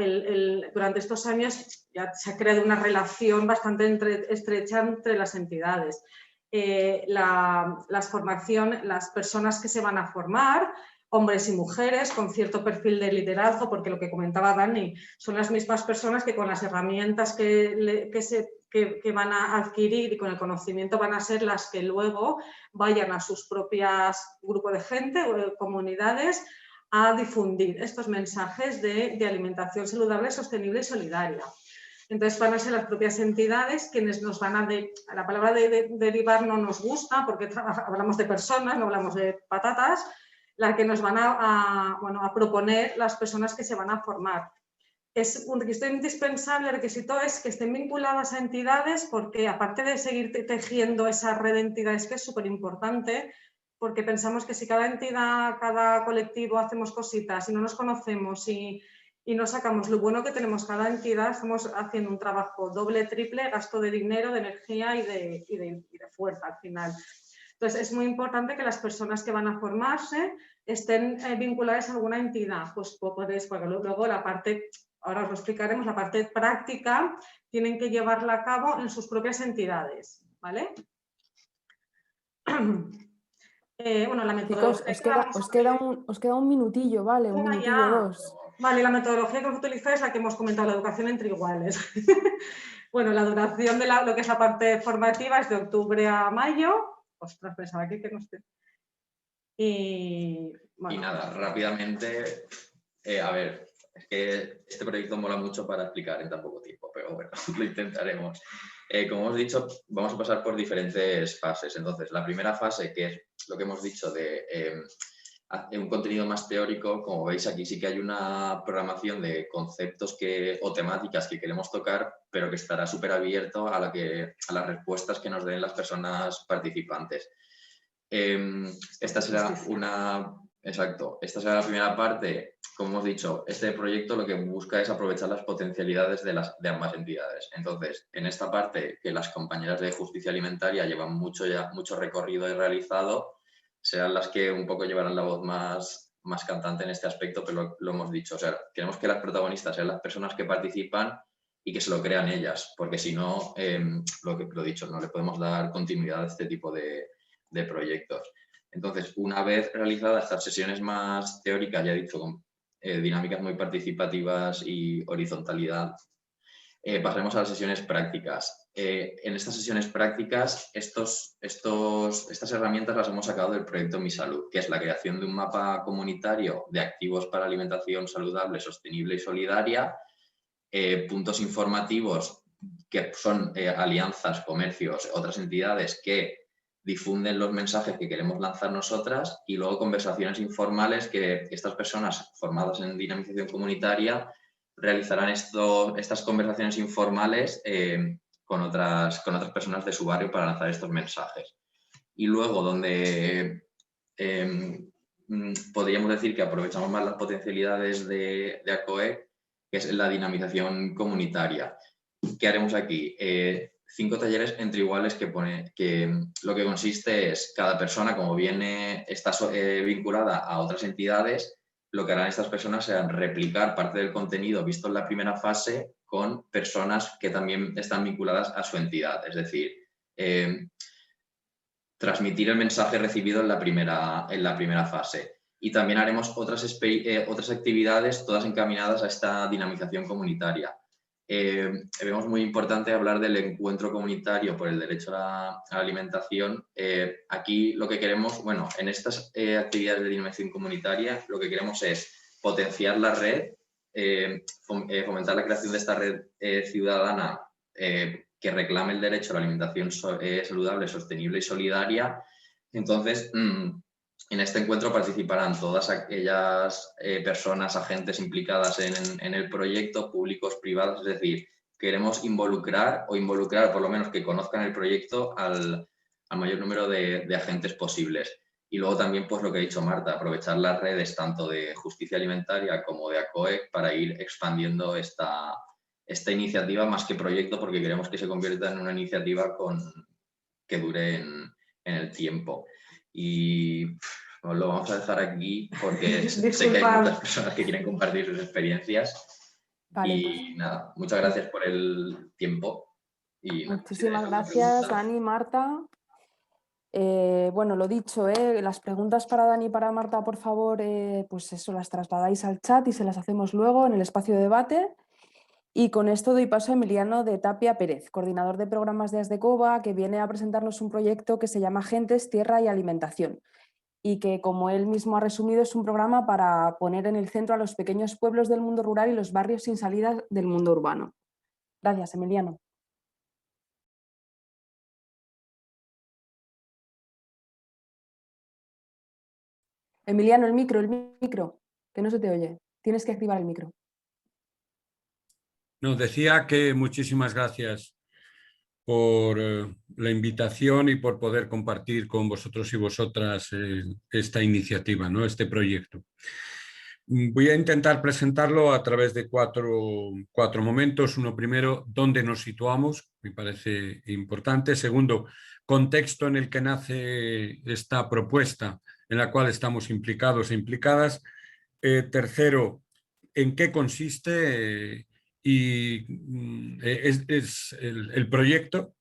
durante estos años ya se ha creado una relación bastante estrecha entre las entidades. Las personas que se van a formar, hombres y mujeres con cierto perfil de liderazgo, porque lo que comentaba Dani, son las mismas personas que con las herramientas que van a adquirir y con el conocimiento van a ser las que luego vayan a sus propias grupos de gente o comunidades a difundir estos mensajes de alimentación saludable, sostenible y solidaria. Entonces van a ser las propias entidades quienes nos van a... La palabra derivar no nos gusta porque hablamos de personas, no hablamos de patatas, la que nos van a proponer las personas que se van a formar. Es un requisito indispensable, el requisito es que estén vinculadas a entidades, porque aparte de seguir tejiendo esa red de entidades, que es súper importante, porque pensamos que si cada entidad, cada colectivo hacemos cositas y no nos conocemos y no sacamos lo bueno que tenemos cada entidad, estamos haciendo un trabajo doble, triple, gasto de dinero, de energía y de fuerza al final. Entonces, es muy importante que las personas que van a formarse estén vinculadas a alguna entidad, pues porque luego la parte, ahora os lo explicaremos, la parte práctica tienen que llevarla a cabo en sus propias entidades, ¿vale? Bueno, la metodología... Chicos, os queda un minutillo, ¿vale? Un minutillo, dos. Vale, la metodología que vamos a utilizar es la que hemos comentado, la educación entre iguales. Bueno, la duración de lo que es la parte formativa es de octubre a mayo. Ostras, pensaba aquí que no esté. Y nada, rápidamente, a ver, es que este proyecto mola mucho para explicar en tan poco tiempo, pero bueno, lo intentaremos. Como hemos dicho, vamos a pasar por diferentes fases. Entonces, la primera fase, que es lo que hemos dicho de un contenido más teórico. Como veis, aquí sí que hay una programación de conceptos o temáticas que queremos tocar, pero que estará súper abierto a las respuestas que nos den las personas participantes. Esta será esta será la primera parte. Como hemos dicho, este proyecto lo que busca es aprovechar las potencialidades de ambas entidades. Entonces, en esta parte, que las compañeras de justicia alimentaria llevan mucho recorrido y realizado, serán las que un poco llevarán la voz más cantante en este aspecto, pero lo hemos dicho. O sea, queremos que las protagonistas sean las personas que participan y que se lo crean ellas, porque si no, lo he dicho, no le podemos dar continuidad a este tipo de proyectos. Entonces, una vez realizadas estas sesiones más teóricas, ya he dicho, con dinámicas muy participativas y horizontalidad, pasaremos a las sesiones prácticas. En estas sesiones prácticas, estas herramientas las hemos sacado del proyecto Mi Salud, que es la creación de un mapa comunitario de activos para alimentación saludable, sostenible y solidaria, puntos informativos que son alianzas, comercios, otras entidades que difunden los mensajes que queremos lanzar nosotras, y luego conversaciones informales que estas personas formadas en dinamización comunitaria realizarán estas conversaciones informales con otras personas de su barrio para lanzar estos mensajes. Y luego, donde podríamos decir que aprovechamos más las potencialidades de ACOE, que es la dinamización comunitaria. ¿Qué haremos aquí? 5 talleres entre iguales que lo que consiste es cada persona, como está vinculada a otras entidades, lo que harán estas personas será replicar parte del contenido visto en la primera fase con personas que también están vinculadas a su entidad. Es decir, transmitir el mensaje recibido en la primera fase. Y también haremos otras actividades, todas encaminadas a esta dinamización comunitaria. Vemos muy importante hablar del encuentro comunitario por el derecho a la alimentación. Aquí lo que queremos, en estas actividades de dinamización comunitaria, lo que queremos es potenciar la red, fomentar la creación de esta red ciudadana que reclame el derecho a la alimentación saludable, sostenible y solidaria. Entonces, en este encuentro participarán todas aquellas personas, agentes implicadas en el proyecto, públicos, privados. Es decir, queremos involucrar por lo menos que conozcan el proyecto al mayor número de agentes posibles. Y luego también, pues lo que ha dicho Marta, aprovechar las redes tanto de justicia alimentaria como de ACOE para ir expandiendo esta iniciativa más que proyecto, porque queremos que se convierta en una iniciativa que dure en el tiempo. Y os lo vamos a dejar aquí porque sé que hay muchas personas que quieren compartir sus experiencias. Vale, y nada, muchas gracias por el tiempo. Y muchísimas gracias, Dani, Marta. Bueno, lo dicho, las preguntas para Dani y para Marta, por favor, pues eso, las trasladáis al chat y se las hacemos luego en el espacio de debate. Y con esto doy paso a Emiliano de Tapia Pérez, coordinador de programas de ASDECOBA, que viene a presentarnos un proyecto que se llama Gentes, Tierra y Alimentación, y que, como él mismo ha resumido, es un programa para poner en el centro a los pequeños pueblos del mundo rural y los barrios sin salida del mundo urbano. Gracias, Emiliano. Emiliano, el micro, que no se te oye. Tienes que activar el micro. Nos decía que muchísimas gracias por la invitación y por poder compartir con vosotros y vosotras esta iniciativa, ¿no? Este proyecto. Voy a intentar presentarlo a través de cuatro momentos. Uno, primero, dónde nos situamos, me parece importante. Segundo, contexto en el que nace esta propuesta en la cual estamos implicados e implicadas. Tercero, en qué consiste y es el proyecto.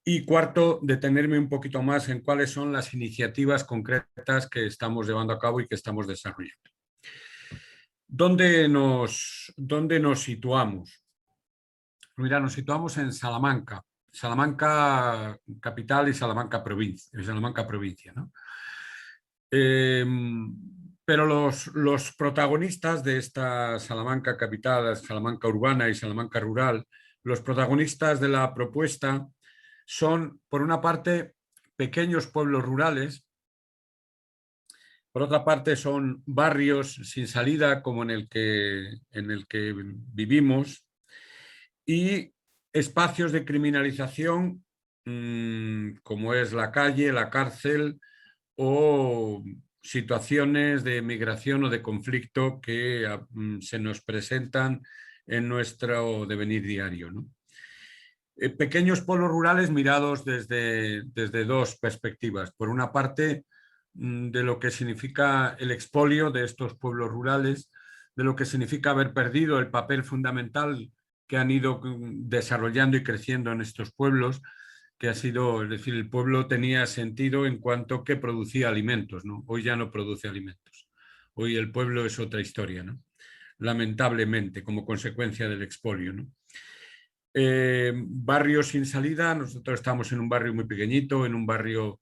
Y cuarto, detenerme un poquito más en cuáles son las iniciativas concretas que estamos llevando a cabo y que estamos desarrollando. ¿Dónde nos situamos? Mira, nos situamos en Salamanca, Salamanca capital y Salamanca provincia, ¿no? Pero los protagonistas de esta Salamanca capital, Salamanca urbana y Salamanca rural, los protagonistas de la propuesta son, por una parte, pequeños pueblos rurales, Por otra parte, son barrios sin salida como en el que vivimos, y espacios de criminalización como es la calle, la cárcel o situaciones de migración o de conflicto que se nos presentan en nuestro devenir diario, ¿no? Pequeños pueblos rurales mirados desde dos perspectivas. Por una parte, de lo que significa el expolio de estos pueblos rurales, de lo que significa haber perdido el papel fundamental que han ido desarrollando y creciendo en estos pueblos, que ha sido, es decir, el pueblo tenía sentido en cuanto que producía alimentos, ¿no? Hoy ya no produce alimentos. Hoy el pueblo es otra historia, ¿no? Lamentablemente, como consecuencia del expolio, ¿no? Barrios sin salida, nosotros estamos en un barrio muy pequeñito, en un barrio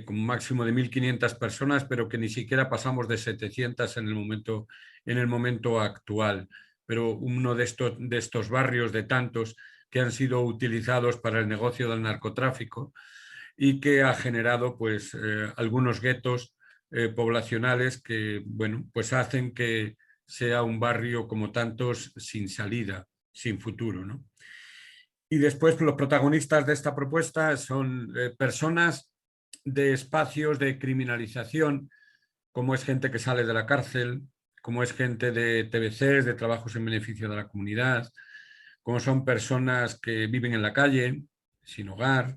con un máximo de 1.500 personas, pero que ni siquiera pasamos de 700 en el momento actual. Pero uno de estos barrios, de tantos, que han sido utilizados para el negocio del narcotráfico y que ha generado pues, algunos guetos poblacionales que bueno, pues hacen que sea un barrio como tantos sin salida, sin futuro, ¿no? Y después los protagonistas de esta propuesta son personas de espacios de criminalización, como es gente que sale de la cárcel, como es gente de TBCs, de trabajos en beneficio de la comunidad, como son personas que viven en la calle, sin hogar,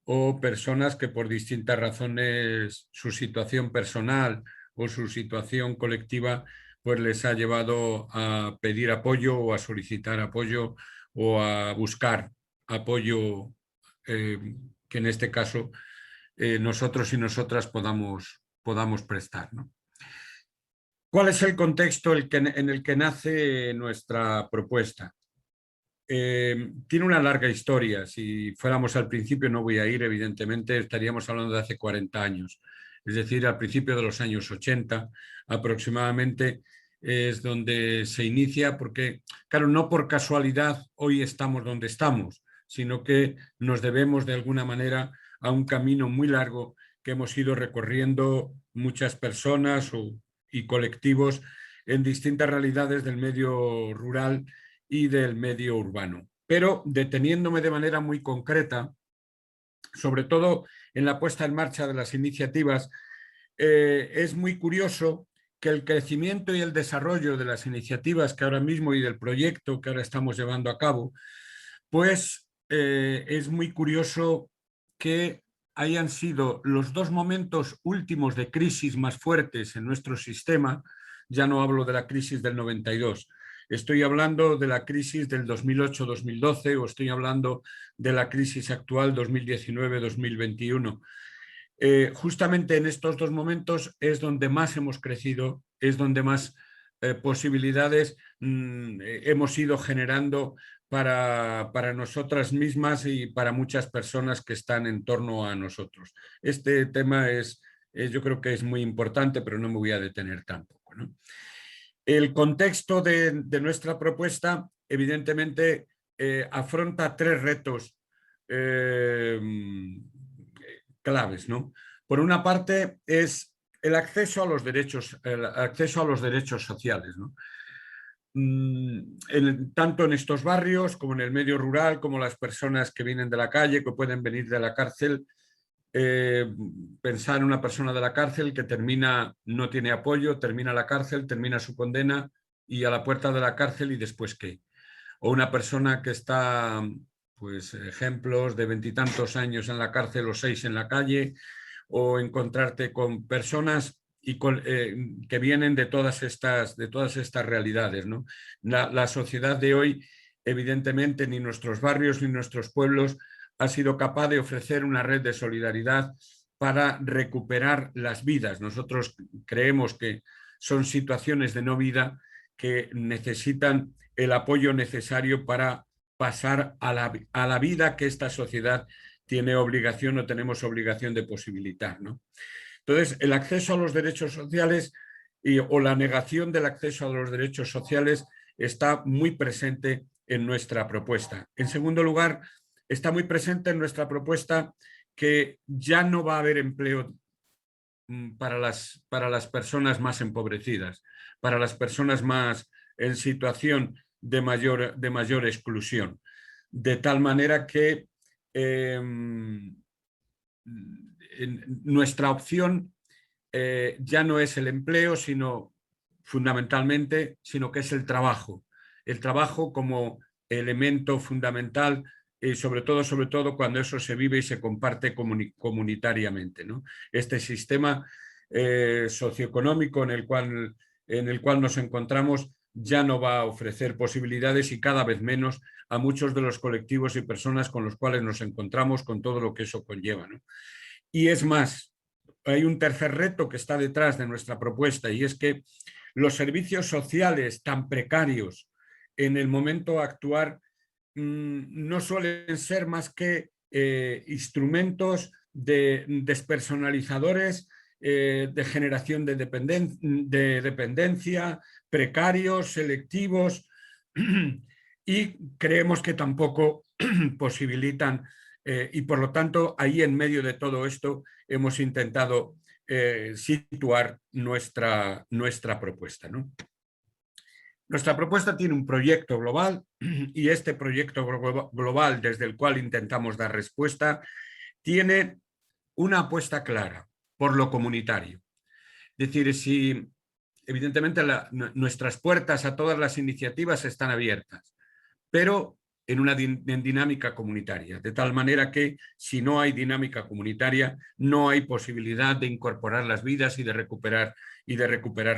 o personas que por distintas razones su situación personal o su situación colectiva pues les ha llevado a pedir apoyo o a solicitar apoyo o a buscar apoyo que en este caso nosotros y nosotras podamos prestar, ¿no? ¿Cuál es el contexto en el que nace nuestra propuesta? Tiene una larga historia. Si fuéramos al principio, no voy a ir, evidentemente, estaríamos hablando de hace 40 años. Es decir, al principio de los años 80 aproximadamente es donde se inicia, porque, claro, no por casualidad hoy estamos donde estamos, sino que nos debemos de alguna manera a un camino muy largo que hemos ido recorriendo muchas personas y colectivos en distintas realidades del medio rural y del medio urbano. Pero deteniéndome de manera muy concreta, sobre todo en la puesta en marcha de las iniciativas, es muy curioso que el crecimiento y el desarrollo de las iniciativas que ahora mismo y del proyecto que ahora estamos llevando a cabo, pues es muy curioso que hayan sido los dos momentos últimos de crisis más fuertes en nuestro sistema. Ya no hablo de la crisis del 92, estoy hablando de la crisis del 2008-2012 o estoy hablando de la crisis actual 2019-2021. Justamente en estos dos momentos es donde más hemos crecido, es donde más posibilidades hemos ido generando para nosotras mismas y para muchas personas que están en torno a nosotros. Este tema yo creo que es muy importante, pero no me voy a detener tampoco, ¿no? El contexto de nuestra propuesta, evidentemente, afronta tres retos claves, ¿no? Por una parte es el acceso a los derechos sociales, ¿no? Tanto en estos barrios como en el medio rural, como las personas que vienen de la calle, que pueden venir de la cárcel. Pensar en una persona de la cárcel que no tiene apoyo, termina la cárcel, termina su condena y a la puerta de la cárcel y después ¿qué? O una persona que está, pues ejemplos de 20 y tantos años en la cárcel o 6 en la calle, o encontrarte con personas que vienen de todas estas realidades, ¿no? La sociedad de hoy, evidentemente, ni nuestros barrios ni nuestros pueblos ha sido capaz de ofrecer una red de solidaridad para recuperar las vidas. Nosotros creemos que son situaciones de no vida que necesitan el apoyo necesario para pasar a la vida que esta sociedad tiene obligación o tenemos obligación de posibilitar, ¿no? Entonces, el acceso a los derechos sociales o la negación del acceso a los derechos sociales está muy presente en nuestra propuesta. En segundo lugar, está muy presente en nuestra propuesta que ya no va a haber empleo para las personas más empobrecidas, para las personas más en situación de mayor exclusión. De tal manera que nuestra opción ya no es el empleo, fundamentalmente, sino que es el trabajo. El trabajo como elemento fundamental, sobre todo cuando eso se vive y se comparte comunitariamente, ¿no? Este sistema socioeconómico en el cual nos encontramos ya no va a ofrecer posibilidades, y cada vez menos a muchos de los colectivos y personas con los cuales nos encontramos, con todo lo que eso conlleva, ¿no? Y es más, hay un tercer reto que está detrás de nuestra propuesta, y es que los servicios sociales tan precarios en el momento actual no suelen ser más que instrumentos despersonalizadores, de generación de dependencia, precarios, selectivos, y creemos que tampoco posibilitan, y por lo tanto ahí en medio de todo esto hemos intentado situar nuestra propuesta, ¿no? Nuestra propuesta tiene un proyecto global, y este proyecto global desde el cual intentamos dar respuesta tiene una apuesta clara por lo comunitario. Es decir, evidentemente nuestras puertas a todas las iniciativas están abiertas, pero en dinámica comunitaria, de tal manera que si no hay dinámica comunitaria no hay posibilidad de incorporar las vidas y de recuperar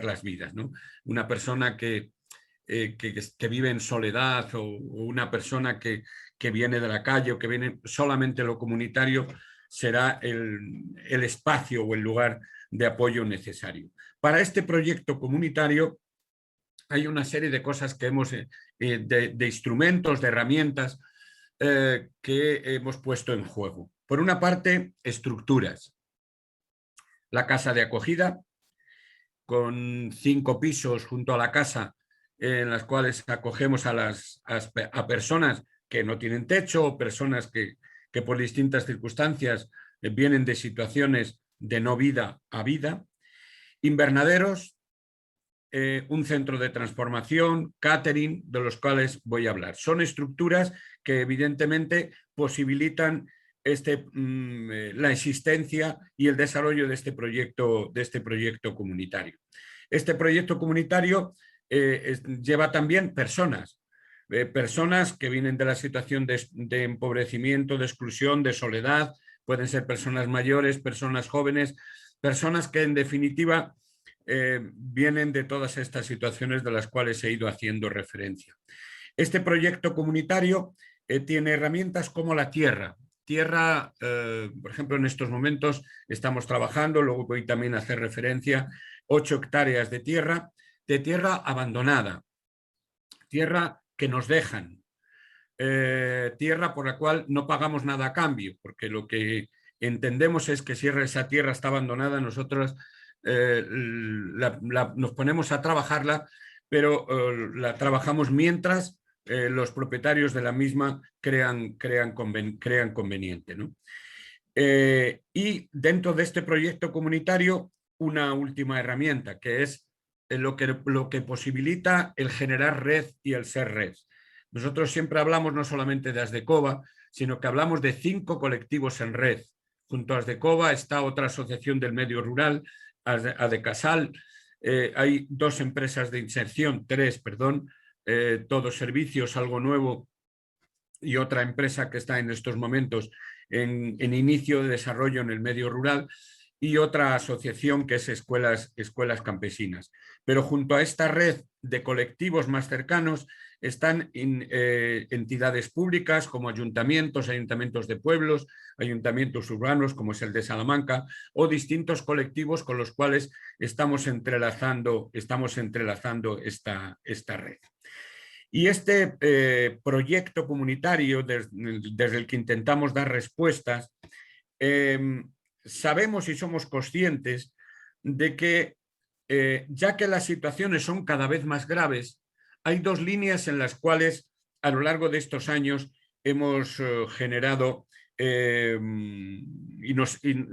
las vidas, ¿no? Una persona que vive en soledad, o una persona que viene de la calle, o que viene solamente lo comunitario, será el espacio o el lugar de apoyo necesario. Para este proyecto comunitario hay una serie de cosas que de instrumentos, de herramientas que hemos puesto en juego. Por una parte, estructuras. La casa de acogida, con 5 pisos junto a la casa, en las cuales acogemos a personas que no tienen techo, o personas que por distintas circunstancias vienen de situaciones de no vida a vida. Invernaderos, un centro de transformación, catering, de los cuales voy a hablar. Son estructuras que evidentemente posibilitan la existencia y el desarrollo de este proyecto comunitario. Este proyecto comunitario lleva también personas que vienen de la situación de empobrecimiento, de exclusión, de soledad. Pueden ser personas mayores, personas jóvenes, personas que en definitiva vienen de todas estas situaciones de las cuales he ido haciendo referencia. Este proyecto comunitario tiene herramientas como la tierra. Tierra, por ejemplo, en estos momentos estamos trabajando, luego voy también a hacer referencia, 8 hectáreas de tierra abandonada, tierra que nos dejan, tierra por la cual no pagamos nada a cambio, porque lo que entendemos es que si esa tierra está abandonada, nosotros nos ponemos a trabajarla, pero la trabajamos mientras los propietarios de la misma crean conveniente, ¿no? Y dentro de este proyecto comunitario, una última herramienta, que es lo que posibilita el generar red y el ser red. Nosotros siempre hablamos no solamente de Asdecova, sino que hablamos de 5 colectivos en red. Junto a Asdecova está otra asociación del medio rural, Adecasal, hay 2 empresas de inserción, 3, perdón, Todos Servicios, algo nuevo, y otra empresa que está en estos momentos en inicio de desarrollo en el medio rural, y otra asociación que es Escuelas Campesinas. Pero junto a esta red de colectivos más cercanos están entidades públicas como ayuntamientos de pueblos, ayuntamientos urbanos como es el de Salamanca, o distintos colectivos con los cuales estamos entrelazando esta red. Y este proyecto comunitario desde el que intentamos dar respuestas, sabemos y somos conscientes de que ya que las situaciones son cada vez más graves, hay 2 líneas en las cuales a lo largo de estos años hemos generado y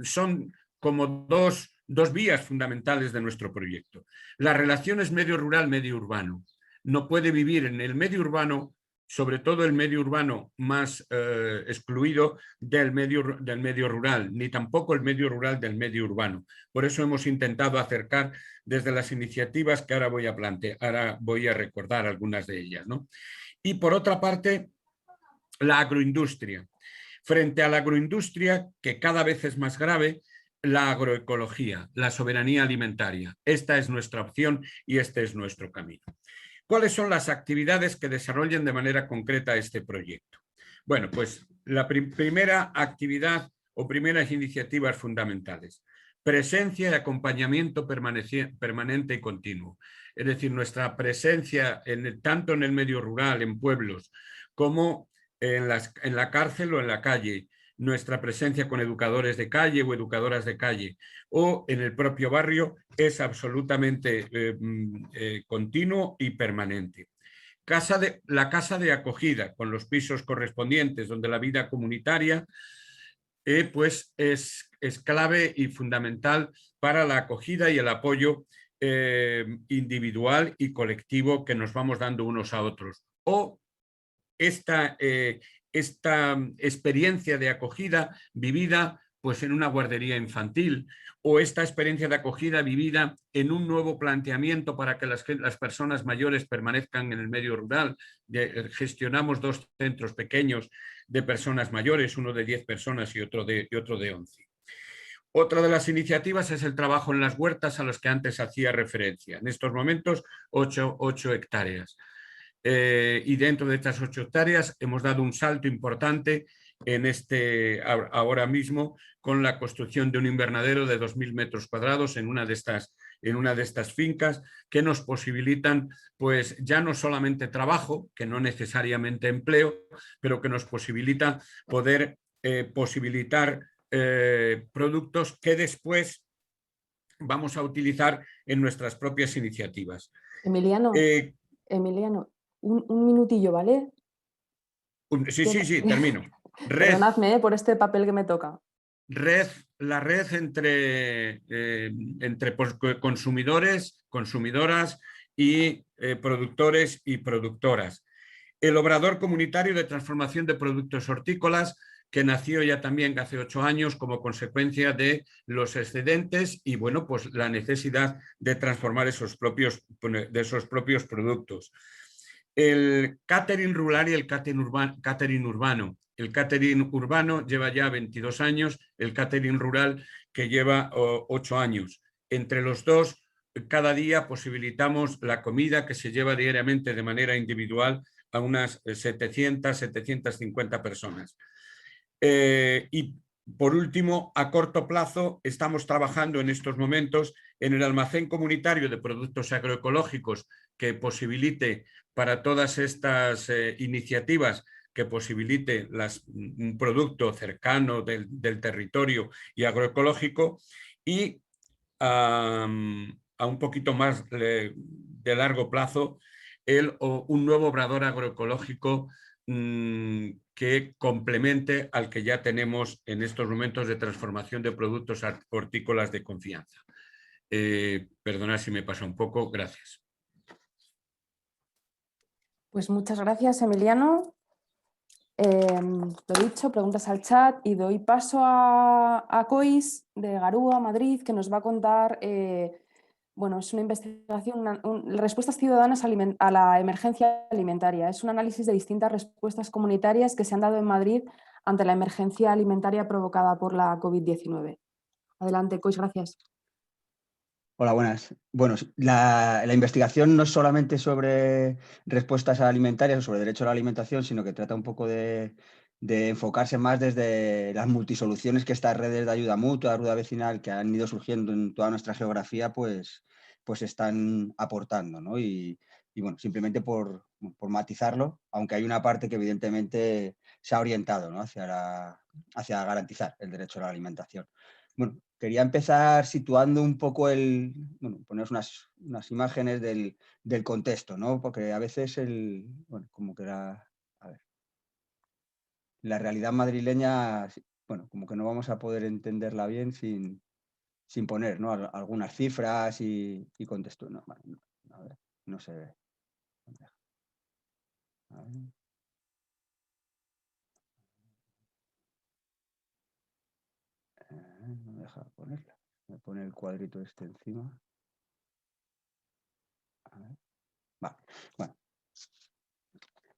son como 2 dos vías fundamentales de nuestro proyecto. La relación es medio rural, medio urbano. No puede vivir en el medio urbano, sobre todo el medio urbano más excluido del medio rural, ni tampoco el medio rural del medio urbano. Por eso hemos intentado acercar desde las iniciativas que ahora voy a plantear, ahora voy a recordar algunas de ellas, ¿no? Y por otra parte, la agroindustria. Frente a la agroindustria, que cada vez es más grave, la agroecología, la soberanía alimentaria. Esta es nuestra opción y este es nuestro camino. ¿Cuáles son las actividades que desarrollan de manera concreta este proyecto? Bueno, pues la primera actividad o primeras iniciativas fundamentales. Presencia y acompañamiento permanente y continuo. Es decir, nuestra presencia tanto en el medio rural, en pueblos, como en la cárcel o en la calle, nuestra presencia con educadores de calle o educadoras de calle o en el propio barrio es absolutamente continuo y permanente. La casa de acogida con los pisos correspondientes donde la vida comunitaria pues es clave y fundamental para la acogida y el apoyo individual y colectivo que nos vamos dando unos a otros. O esta experiencia de acogida vivida pues en una guardería infantil o esta experiencia de acogida vivida en un nuevo planteamiento para que las personas mayores permanezcan en el medio rural. Gestionamos 2 centros pequeños de personas mayores, uno de 10 personas y otro de 11. Otra de las iniciativas es el trabajo en las huertas a los que antes hacía referencia. En estos momentos, 8 hectáreas. Y dentro de estas 8 hectáreas hemos dado un salto importante ahora mismo con la construcción de un invernadero de 2.000 metros cuadrados en una de estas fincas que nos posibilitan pues ya no solamente trabajo, que no necesariamente empleo, pero que nos posibilita poder posibilitar productos que después vamos a utilizar en nuestras propias iniciativas. Emiliano, un minutillo, ¿vale? Sí, termino. Perdonadme por este papel que me toca. La red entre consumidores, consumidoras y productores y productoras. El Obrador Comunitario de Transformación de Productos Hortícolas, que nació ya también hace 8 años como consecuencia de los excedentes y bueno, pues la necesidad de transformar esos propios productos. El catering rural y el catering urbano. El catering urbano lleva ya 22 años, el catering rural que lleva 8 años. Entre los dos, cada día posibilitamos la comida que se lleva diariamente de manera individual a unas 700, 750 personas. Y por último, a corto plazo, estamos trabajando en estos momentos en el almacén comunitario de productos agroecológicos que posibilite para todas estas iniciativas, que posibilite un producto cercano del territorio y agroecológico y a un poquito más de largo plazo un nuevo obrador agroecológico que complemente al que ya tenemos en estos momentos de transformación de productos hortícolas de confianza. Perdonad si me pasa un poco, gracias. Pues muchas gracias, Emiliano. Lo dicho, preguntas al chat y doy paso a Cois de Garúa, Madrid, que nos va a contar, bueno, es una investigación, respuestas ciudadanas a la emergencia alimentaria. Es un análisis de distintas respuestas comunitarias que se han dado en Madrid ante la emergencia alimentaria provocada por la COVID-19. Adelante, Cois, gracias. Hola, buenas. Bueno, la investigación no es solamente sobre respuestas alimentarias o sobre derecho a la alimentación, sino que trata un poco de enfocarse más desde las multisoluciones que estas redes de ayuda mutua, ayuda vecinal, que han ido surgiendo en toda nuestra geografía, pues están aportando, ¿no? Y bueno, simplemente por matizarlo, aunque hay una parte que evidentemente se ha orientado, ¿no? hacia garantizar el derecho a la alimentación. Bueno, quería empezar situando un poco poner unas imágenes del contexto, ¿no? Porque a veces como que la realidad madrileña, bueno, como que no vamos a poder entenderla bien sin sin poner, ¿no? Algunas cifras y contexto. No, vale, a ver, no se ve. A ver. No me deja ponerla. Me pone el cuadrito este encima. A ver. Vale, bueno.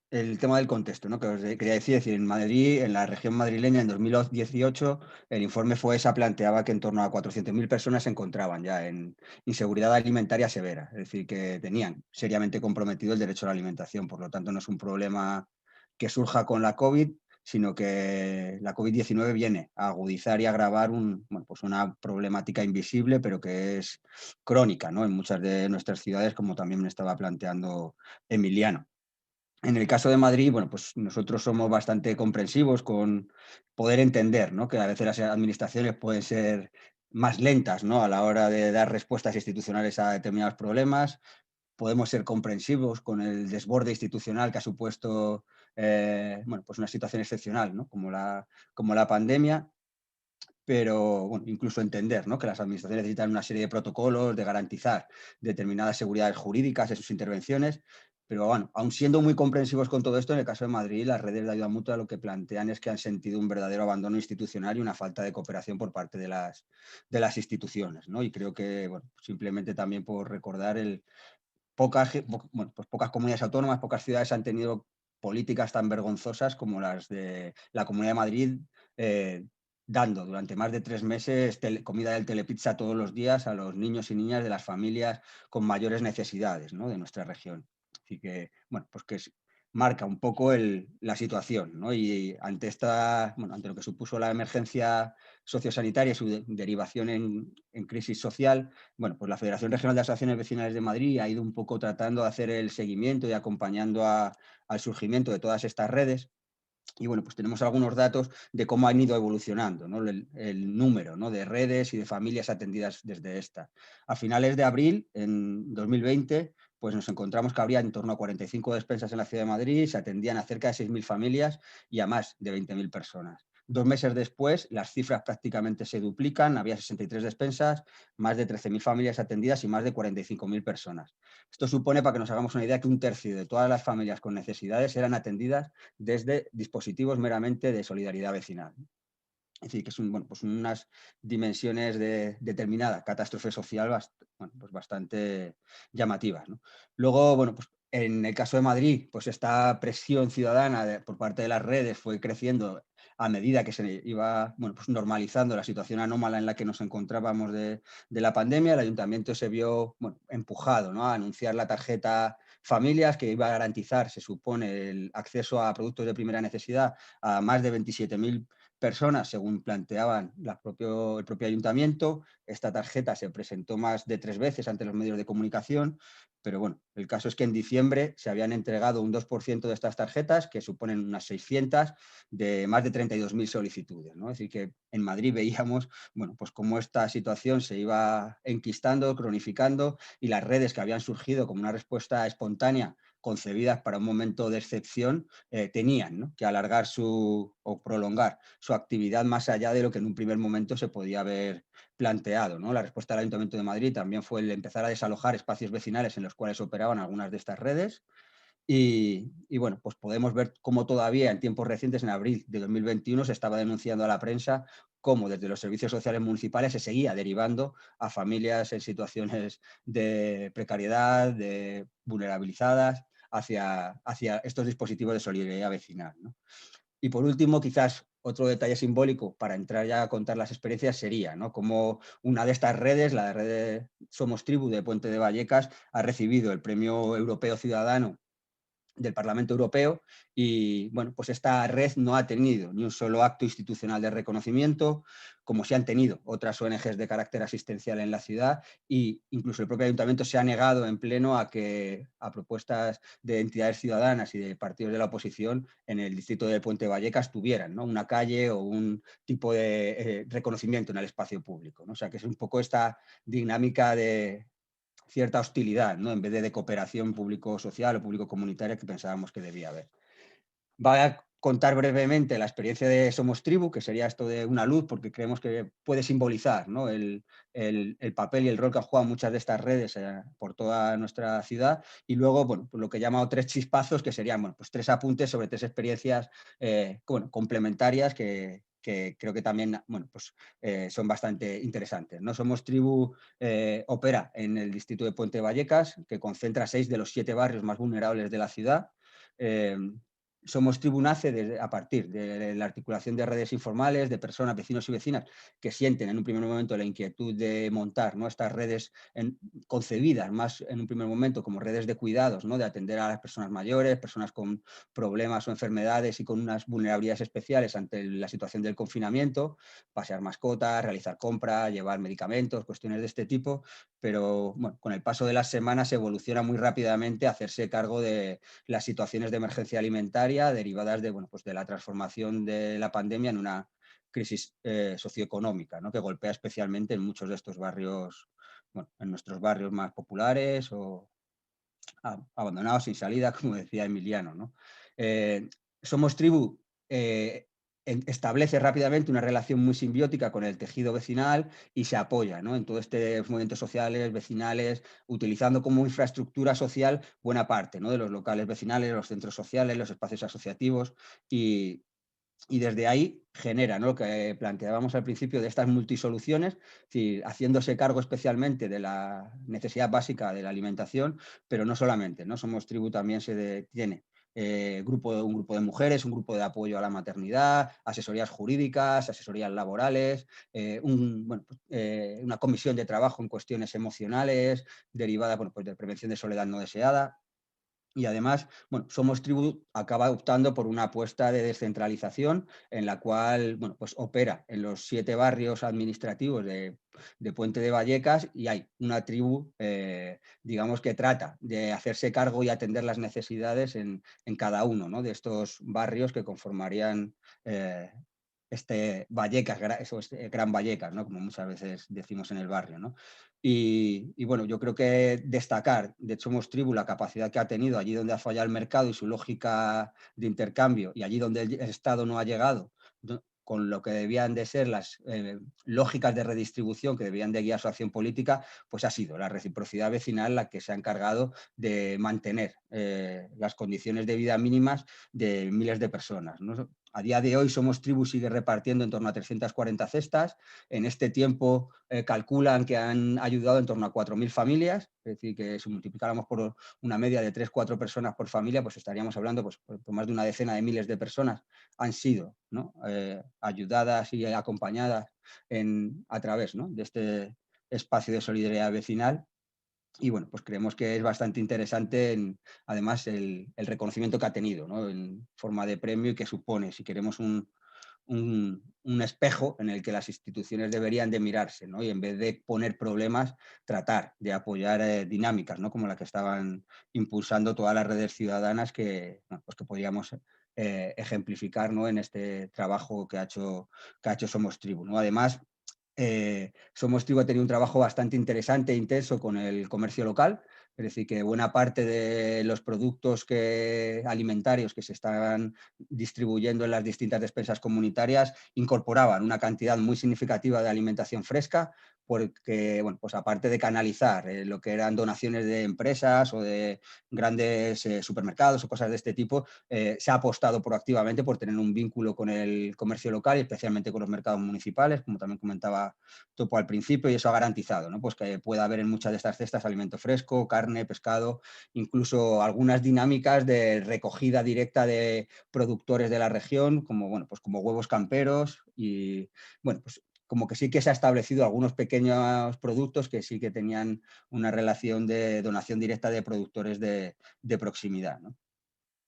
El tema del contexto, ¿no? Que os quería decir, en Madrid, en la región madrileña, en 2018, el informe FOESA planteaba que en torno a 400.000 personas se encontraban ya en inseguridad alimentaria severa, es decir, que tenían seriamente comprometido el derecho a la alimentación. Por lo tanto, no es un problema que surja con la COVID, sino que la COVID-19 viene a agudizar y agravar pues una problemática invisible, pero que es crónica, ¿no? En muchas de nuestras ciudades, como también me estaba planteando Emiliano. En el caso de Madrid, bueno, pues nosotros somos bastante comprensivos con poder entender, ¿no? Que a veces las administraciones pueden ser más lentas, ¿no? A la hora de dar respuestas institucionales a determinados problemas. Podemos ser comprensivos con el desborde institucional que ha supuesto bueno, pues una situación excepcional, ¿no? Como la pandemia. Pero bueno, incluso entender, ¿no? Que las administraciones necesitan una serie de protocolos de garantizar determinadas seguridades jurídicas en sus intervenciones, pero bueno, aun siendo muy comprensivos con todo esto, en el caso de Madrid, las redes de ayuda mutua lo que plantean es que han sentido un verdadero abandono institucional y una falta de cooperación por parte de las instituciones, ¿no? Y creo que, bueno, simplemente también por recordar pues pocas comunidades autónomas, pocas ciudades han tenido políticas tan vergonzosas como las de la Comunidad de Madrid, dando durante más de 3 meses comida del Telepizza todos los días a los niños y niñas de las familias con mayores necesidades, ¿no? De nuestra región. Así que, bueno, pues que marca un poco la situación, ¿no? Y ante ante lo que supuso la emergencia sociosanitaria y su derivación en crisis social, bueno, pues la Federación Regional de Asociaciones Vecinales de Madrid ha ido un poco tratando de hacer el seguimiento y acompañando al surgimiento de todas estas redes. Y bueno, pues tenemos algunos datos de cómo han ido evolucionando, ¿no? El número, ¿no? De redes y de familias atendidas desde esta. A finales de abril, en 2020, pues nos encontramos que habría en torno a 45 despensas en la ciudad de Madrid, se atendían a cerca de 6.000 familias y a más de 20.000 personas. 2 meses después, las cifras prácticamente se duplican, había 63 despensas, más de 13.000 familias atendidas y más de 45.000 personas. Esto supone, para que nos hagamos una idea, que 1/3 de todas las familias con necesidades eran atendidas desde dispositivos meramente de solidaridad vecinal. Es decir, que son pues unas dimensiones de determinada catástrofe social pues bastante llamativas, ¿no? Luego, bueno, pues en el caso de Madrid, pues esta presión ciudadana por parte de las redes fue creciendo a medida que se iba pues normalizando la situación anómala en la que nos encontrábamos de la pandemia. El ayuntamiento se vio empujado, ¿no? A anunciar la tarjeta familias que iba a garantizar, se supone, el acceso a productos de primera necesidad a más de 27.000 personas, según planteaban el propio ayuntamiento. Esta tarjeta se presentó más de 3 veces ante los medios de comunicación, pero bueno, el caso es que en diciembre se habían entregado un 2% de estas tarjetas, que suponen unas 600 de más de 32.000 solicitudes, ¿no? Es decir, que en Madrid veíamos, bueno, pues cómo esta situación se iba enquistando, cronificando, y las redes que habían surgido como una respuesta espontánea concebidas para un momento de excepción, tenían, ¿no?, que alargar o prolongar su actividad más allá de lo que en un primer momento se podía haber planteado, ¿no? La respuesta del Ayuntamiento de Madrid también fue el empezar a desalojar espacios vecinales en los cuales operaban algunas de estas redes. Y bueno, pues podemos ver cómo todavía en tiempos recientes, en abril de 2021, se estaba denunciando a la prensa cómo desde los servicios sociales municipales se seguía derivando a familias en situaciones de precariedad, de vulnerabilizadas, hacia estos dispositivos de solidaridad vecinal, ¿no? Y por último, quizás otro detalle simbólico para entrar ya a contar las experiencias sería, ¿no?, como una de estas redes, la red de Somos Tribu de Puente de Vallecas, ha recibido el Premio Europeo Ciudadano del Parlamento Europeo y, bueno, pues esta red no ha tenido ni un solo acto institucional de reconocimiento, como sí han tenido otras ONGs de carácter asistencial en la ciudad, e incluso el propio ayuntamiento se ha negado en pleno a propuestas de entidades ciudadanas y de partidos de la oposición en el distrito de Puente Vallecas tuvieran, ¿no?, una calle o un tipo de reconocimiento en el espacio público, ¿no? O sea, que es un poco esta dinámica de cierta hostilidad, ¿no?, en vez de cooperación público-social o público-comunitaria que pensábamos que debía haber. Va contar brevemente la experiencia de Somos Tribu, que sería esto de una luz, porque creemos que puede simbolizar, ¿no?, el papel y el rol que han jugado muchas de estas redes por toda nuestra ciudad. Y luego, bueno, pues lo que he llamado 3 chispazos, que serían, bueno, pues 3 apuntes sobre 3 experiencias bueno, complementarias que creo que también, bueno, pues, son bastante interesantes, ¿no? Somos Tribu opera en el distrito de Puente de Vallecas, que concentra 6 de los 7 barrios más vulnerables de la ciudad. Somos Tribu nace a partir de la articulación de redes informales, de personas, vecinos y vecinas, que sienten en un primer momento la inquietud de montar, ¿no?, estas redes concebidas más en un primer momento como redes de cuidados, ¿no?, de atender a las personas mayores, personas con problemas o enfermedades y con unas vulnerabilidades especiales ante la situación del confinamiento, pasear mascotas, realizar compras, llevar medicamentos, cuestiones de este tipo, pero bueno, con el paso de las semanas evoluciona muy rápidamente a hacerse cargo de las situaciones de emergencia alimentaria derivadas de, bueno, pues de la transformación de la pandemia en una crisis socioeconómica, ¿no?, que golpea especialmente en muchos de estos barrios, bueno, en nuestros barrios más populares o abandonados, sin salida, como decía Emiliano, ¿no? Somos Tribu establece rápidamente una relación muy simbiótica con el tejido vecinal y se apoya, ¿no?, en todos estos movimientos sociales, vecinales, utilizando como infraestructura social buena parte, ¿no?, de los locales vecinales, los centros sociales, los espacios asociativos y desde ahí genera, ¿no?, lo que planteábamos al principio de estas multisoluciones, es decir, haciéndose cargo especialmente de la necesidad básica de la alimentación, pero no solamente, ¿no? Somos Tribu también tiene un grupo de mujeres, un grupo de apoyo a la maternidad, asesorías jurídicas, asesorías laborales, una comisión de trabajo en cuestiones emocionales derivada, bueno, pues de prevención de soledad no deseada. Y además, bueno, Somos Tribu acaba optando por una apuesta de descentralización en la cual, bueno, pues opera en los 7 barrios administrativos de Puente de Vallecas y hay una tribu, digamos, que trata de hacerse cargo y atender las necesidades en cada uno, ¿no?, de estos barrios que conformarían Vallecas, Gran Vallecas, ¿no?, como muchas veces decimos en el barrio, ¿no? Y bueno, yo creo que destacar de Somos Tribu la capacidad que ha tenido allí donde ha fallado el mercado y su lógica de intercambio y allí donde el Estado no ha llegado con lo que debían de ser las lógicas de redistribución que debían de guiar su acción política, pues ha sido la reciprocidad vecinal la que se ha encargado de mantener las condiciones de vida mínimas de miles de personas, ¿no? A día de hoy Somos Tribu sigue repartiendo en torno a 340 cestas. En este tiempo calculan que han ayudado en torno a 4.000 familias, es decir, que si multiplicáramos por una media de 3-4 personas por familia, pues estaríamos hablando pues, por más de una decena de miles de personas han sido, ¿no?, ayudadas y acompañadas a través, ¿no?, de este espacio de solidaridad vecinal. Y bueno, pues creemos que es bastante interesante, además, el reconocimiento que ha tenido, ¿no?, en forma de premio y que supone, si queremos, un espejo en el que las instituciones deberían de mirarse, ¿no?, y en vez de poner problemas, tratar de apoyar dinámicas, ¿no?, como la que estaban impulsando todas las redes ciudadanas que, bueno, pues que podríamos ejemplificar, ¿no?, en este trabajo que ha hecho Somos Tribu, ¿no? Además, Somos Tribu ha tenido un trabajo bastante interesante e intenso con el comercio local, es decir, que buena parte de los productos alimentarios que se estaban distribuyendo en las distintas despensas comunitarias incorporaban una cantidad muy significativa de alimentación fresca, porque, bueno, pues aparte de canalizar lo que eran donaciones de empresas o de grandes supermercados o cosas de este tipo, se ha apostado proactivamente por tener un vínculo con el comercio local y especialmente con los mercados municipales, como también comentaba Topo al principio, y eso ha garantizado, ¿no?, pues que pueda haber en muchas de estas cestas alimento fresco, carne, pescado, incluso algunas dinámicas de recogida directa de productores de la región, como, bueno, pues como huevos camperos y, bueno, pues como que sí que se ha establecido algunos pequeños productos que sí que tenían una relación de donación directa de productores de proximidad, ¿no?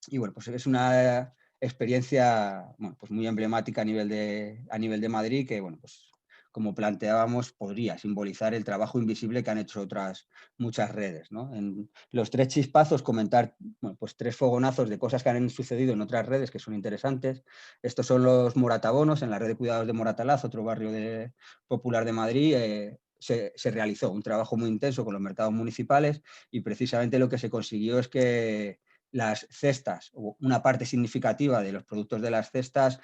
Y bueno, pues es una experiencia, bueno, pues muy emblemática a nivel de Madrid que, bueno, pues como planteábamos, podría simbolizar el trabajo invisible que han hecho otras muchas redes, ¿no? En los 3 chispazos comentar, bueno, pues 3 fogonazos de cosas que han sucedido en otras redes que son interesantes. Estos son los moratabonos en la red de cuidados de Moratalaz, otro barrio popular de Madrid. Se realizó un trabajo muy intenso con los mercados municipales y precisamente lo que se consiguió es que las cestas o una parte significativa de los productos de las cestas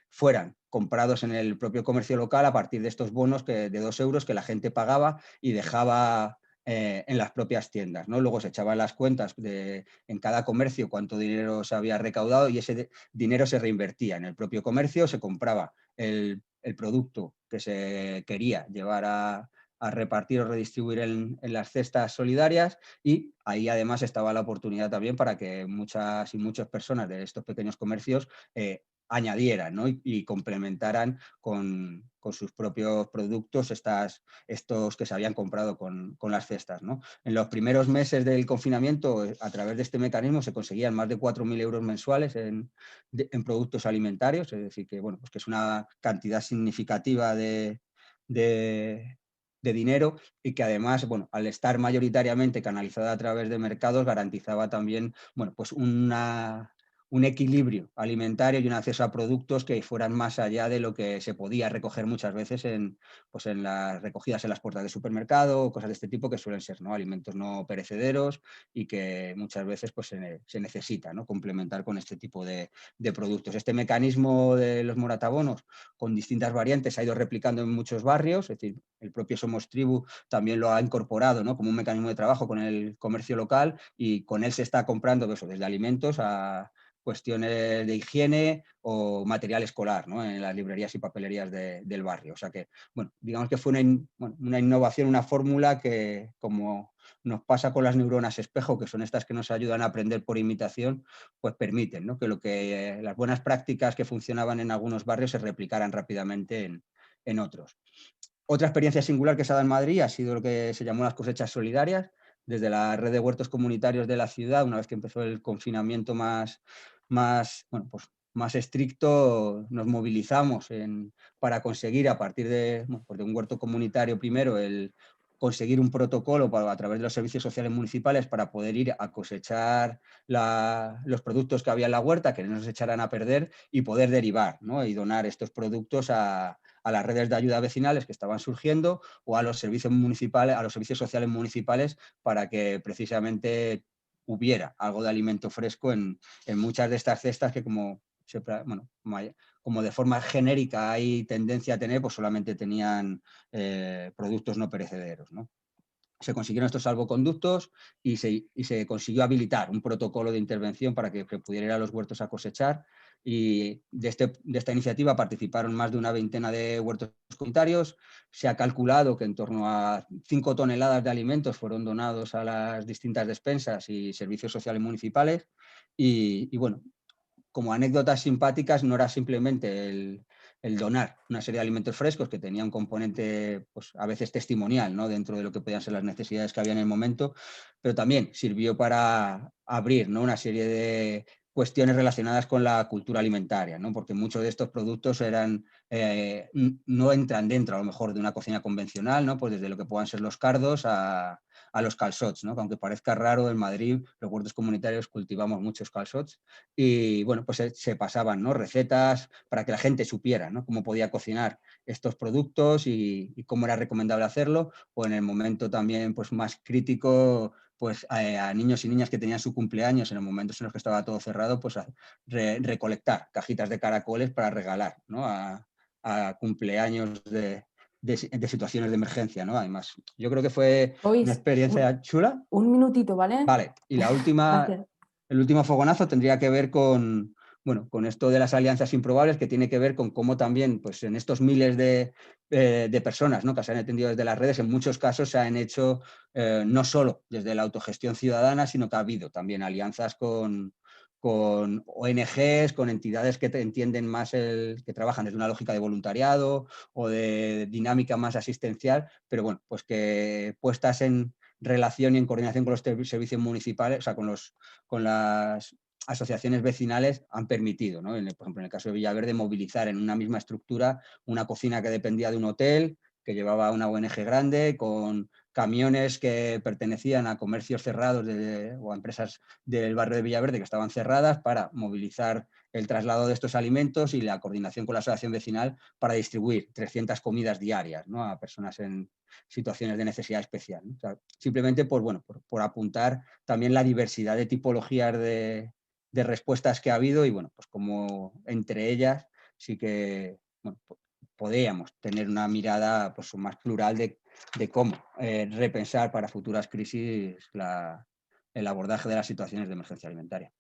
fueran comprados en el propio comercio local a partir de estos bonos de 2 euros que la gente pagaba y dejaba en las propias tiendas, ¿no? Luego se echaban las cuentas en cada comercio cuánto dinero se había recaudado y ese dinero se reinvertía en el propio comercio, se compraba el producto que se quería llevar a repartir o redistribuir en las cestas solidarias, y ahí además estaba la oportunidad también para que muchas y muchas personas de estos pequeños comercios añadieran, ¿no? y complementaran con sus propios productos estos que se habían comprado con las cestas, ¿no? En los primeros meses del confinamiento, a través de este mecanismo, se conseguían más de 4.000 euros mensuales en productos alimentarios, es decir, que, bueno, pues que es una cantidad significativa de dinero, y que además, bueno, al estar mayoritariamente canalizada a través de mercados, garantizaba también, bueno, pues un equilibrio alimentario y un acceso a productos que fueran más allá de lo que se podía recoger muchas veces en las recogidas en las puertas de supermercado o cosas de este tipo, que suelen ser, ¿no?, alimentos no perecederos y que muchas veces pues, se necesita, ¿no?, complementar con este tipo de productos. Este mecanismo de los moratabonos, con distintas variantes, se ha ido replicando en muchos barrios, es decir, el propio Somos Tribu también lo ha incorporado, ¿no?, como un mecanismo de trabajo con el comercio local, y con él se está comprando eso, desde alimentos a cuestiones de higiene o material escolar, ¿no?, en las librerías y papelerías del barrio. O sea que, bueno, digamos que fue una innovación, una fórmula que, como nos pasa con las neuronas espejo, que son estas que nos ayudan a aprender por imitación, pues permiten, ¿no?, que las buenas prácticas que funcionaban en algunos barrios se replicaran rápidamente en otros. Otra experiencia singular que se ha dado en Madrid ha sido lo que se llamó las cosechas solidarias. Desde la red de huertos comunitarios de la ciudad, una vez que empezó el confinamiento más estricto, nos movilizamos para conseguir, a partir de un huerto comunitario primero, conseguir un protocolo a través de los servicios sociales municipales para poder ir a cosechar los productos que había en la huerta, que no se echaran a perder, y poder derivar, ¿no?, y donar estos productos a las redes de ayuda vecinales que estaban surgiendo, o a los servicios municipales, a los servicios sociales municipales, para que precisamente hubiera algo de alimento fresco en muchas de estas cestas que, como de forma genérica hay tendencia a tener, pues solamente tenían productos no perecederos, ¿no? Se consiguieron estos salvoconductos y se consiguió habilitar un protocolo de intervención para que pudiera ir a los huertos a cosechar, y de esta iniciativa participaron más de una veintena de huertos comunitarios. Se ha calculado que en torno a 5 toneladas de alimentos fueron donados a las distintas despensas y servicios sociales municipales, y bueno, como anécdotas simpáticas, no era simplemente el donar una serie de alimentos frescos, que tenía un componente, pues, a veces testimonial, ¿no?, dentro de lo que podían ser las necesidades que había en el momento, pero también sirvió para abrir, ¿no?, una serie de cuestiones relacionadas con la cultura alimentaria, ¿no?, porque muchos de estos productos no entran dentro, a lo mejor, de una cocina convencional, ¿no?, pues desde lo que puedan ser los cardos a los calçots, ¿no?, que aunque parezca raro, en Madrid los huertos comunitarios cultivamos muchos calçots, y bueno, pues se pasaban, ¿no?, recetas para que la gente supiera, ¿no?, cómo podía cocinar estos productos y cómo era recomendable hacerlo, o en el momento también, pues, más crítico, pues a niños y niñas que tenían su cumpleaños, en los momentos en los que estaba todo cerrado, pues recolectar cajitas de caracoles para regalar, ¿no?, a cumpleaños de situaciones de emergencia, ¿no? Además, yo creo que fue una experiencia chula. Un minutito, ¿vale? Vale, y el último fogonazo tendría que ver con esto de las alianzas improbables, que tiene que ver con cómo también, pues, en estos miles de personas, ¿no?, que se han atendido desde las redes, en muchos casos se han hecho no solo desde la autogestión ciudadana, sino que ha habido también alianzas con ONGs, con entidades que entienden más que trabajan desde una lógica de voluntariado o de dinámica más asistencial, pero bueno, pues que puestas en relación y en coordinación con los servicios municipales, o sea, con las asociaciones vecinales, han permitido, ¿no?, por ejemplo, en el caso de Villaverde, movilizar en una misma estructura una cocina que dependía de un hotel, que llevaba una ONG grande, con camiones que pertenecían a comercios cerrados o a empresas del barrio de Villaverde que estaban cerradas para movilizar el traslado de estos alimentos y la coordinación con la asociación vecinal para distribuir 300 comidas diarias, ¿no?, a personas en situaciones de necesidad especial, ¿no? O sea, simplemente por apuntar también la diversidad de tipologías de respuestas que ha habido y bueno, pues como entre ellas sí que bueno, podríamos tener una mirada pues, más plural de cómo repensar para futuras crisis el abordaje de las situaciones de emergencia alimentaria.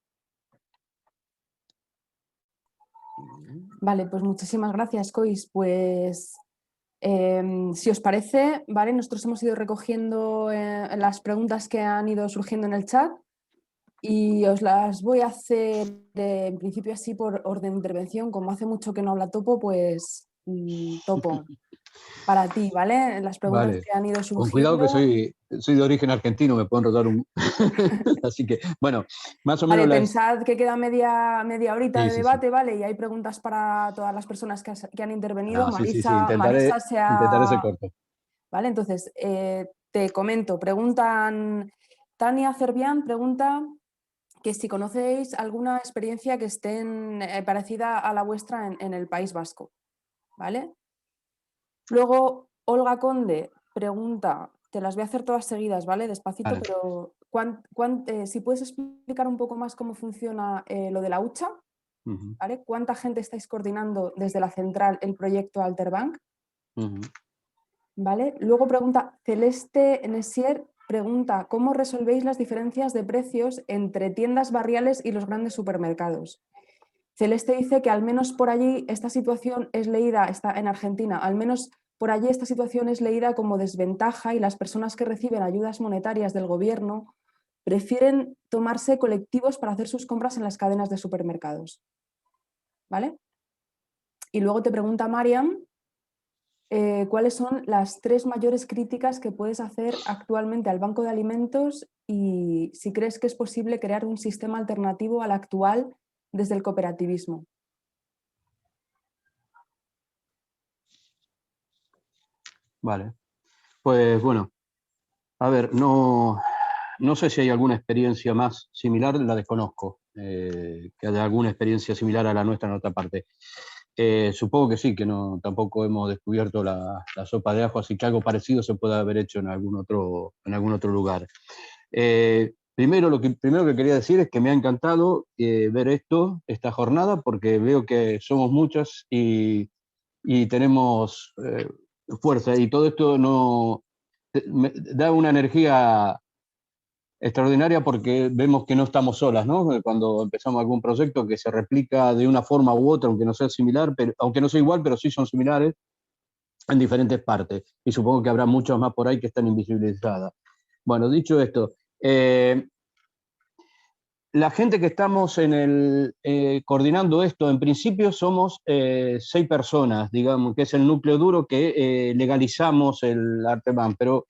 Vale, pues muchísimas gracias, Cois. Pues si os parece, ¿vale? Nosotros hemos ido recogiendo las preguntas que han ido surgiendo en el chat y os las voy a hacer en principio así por orden de intervención. Como hace mucho que no habla Topo, pues Topo, para ti, ¿vale? Las preguntas Vale. que han ido surgiendo. Con cuidado que soy de origen argentino, me pueden rotar un... Así que, bueno, más o menos... Vale, pensad que queda media horita Sí, de sí, debate, ¿vale? Y hay preguntas para todas las personas que han intervenido. Ah, sí, Marisa intentaré ser corto. Vale, entonces, te comento, preguntan... Tania Cervián pregunta que si conocéis alguna experiencia que esté parecida a la vuestra en el País Vasco, ¿vale? Luego, Olga Conde pregunta, te las voy a hacer todas seguidas, ¿vale? Despacito, Vale. pero si puedes explicar un poco más cómo funciona lo de la hucha, ¿vale? ¿Cuánta gente estáis coordinando desde la central el proyecto Alterbank? ¿Vale? Luego pregunta Celeste Nessier, pregunta, ¿cómo resolvéis las diferencias de precios entre tiendas barriales y los grandes supermercados? Celeste dice que al menos por allí esta situación es leída, está en Argentina, al menos por allí esta situación es leída como desventaja y las personas que reciben ayudas monetarias del gobierno prefieren tomarse colectivos para hacer sus compras en las cadenas de supermercados. ¿Vale? Y luego te pregunta Mariam, ¿cuáles son las 3 mayores críticas que puedes hacer actualmente al Banco de Alimentos y si crees que es posible crear un sistema alternativo al actual desde el cooperativismo? Vale. Pues bueno, a ver, no sé si hay alguna experiencia más similar, la desconozco, que haya alguna experiencia similar a la nuestra en otra parte. Supongo que sí, que no, tampoco hemos descubierto la sopa de ajo, así que algo parecido se puede haber hecho en algún otro lugar. Lo primero que quería decir es que me ha encantado ver esta jornada, porque veo que somos muchas y tenemos fuerza, y todo esto me da una energía extraordinaria porque vemos que no estamos solas, ¿no? Cuando empezamos algún proyecto que se replica de una forma u otra, aunque no sea similar, aunque no sea igual, pero sí son similares en diferentes partes. Y supongo que habrá muchas más por ahí que están invisibilizadas. Bueno, dicho esto, la gente que estamos coordinando esto, en principio somos 6 personas, digamos, que es el núcleo duro que legalizamos el Arteban, pero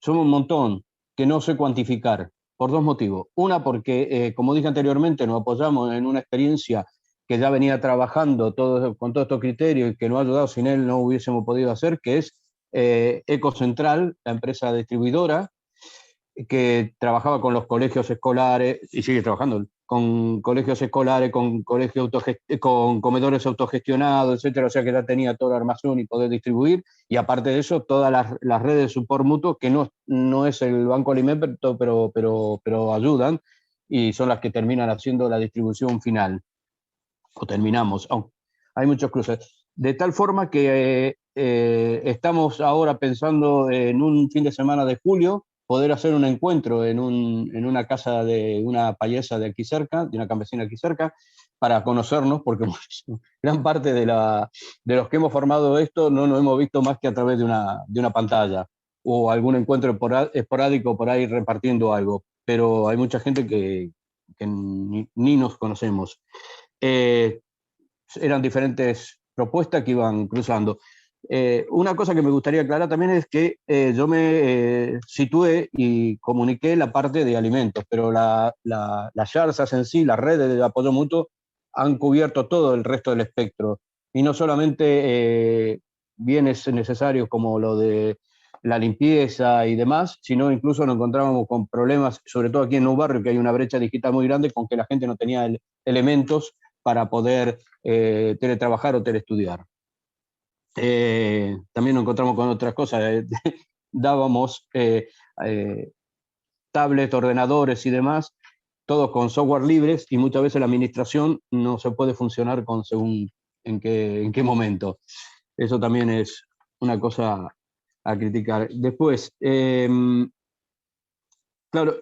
somos un montón que no sé cuantificar, por 2 motivos. Una, porque, como dije anteriormente, nos apoyamos en una experiencia que ya venía trabajando con todos estos criterios y que nos ha ayudado, sin él no hubiésemos podido hacer, que es Ecocentral, la empresa distribuidora, que trabajaba con los colegios escolares, y sigue trabajando, con colegios escolares, con comedores autogestionados, etcétera, o sea que ya tenía todo el almacén y poder distribuir, y aparte de eso, todas las redes de support mutuo, que no es el Banco Alimento, pero ayudan, y son las que terminan haciendo la distribución final, o terminamos, hay muchos cruces. De tal forma que estamos ahora pensando en un fin de semana de julio, poder hacer un encuentro en una casa de una payesa de aquí cerca, de una campesina aquí cerca, para conocernos, porque gran parte de los que hemos formado esto no nos hemos visto más que a través de una pantalla, o algún encuentro esporádico por ahí repartiendo algo, pero hay mucha gente que ni nos conocemos. Eran diferentes propuestas que iban cruzando. Una cosa que me gustaría aclarar también es que yo me situé y comuniqué la parte de alimentos, pero las YARSAs en sí, las redes de apoyo mutuo, han cubierto todo el resto del espectro. Y no solamente bienes necesarios como lo de la limpieza y demás, sino incluso nos encontrábamos con problemas, sobre todo aquí en Nou Barrio, que hay una brecha digital muy grande, con que la gente no tenía elementos para poder teletrabajar o telestudiar. También nos encontramos con otras cosas. Dábamos tablets, ordenadores y demás, todos con software libres, y muchas veces la administración no se puede funcionar con según en qué momento. Eso también es una cosa a criticar. Después, claro,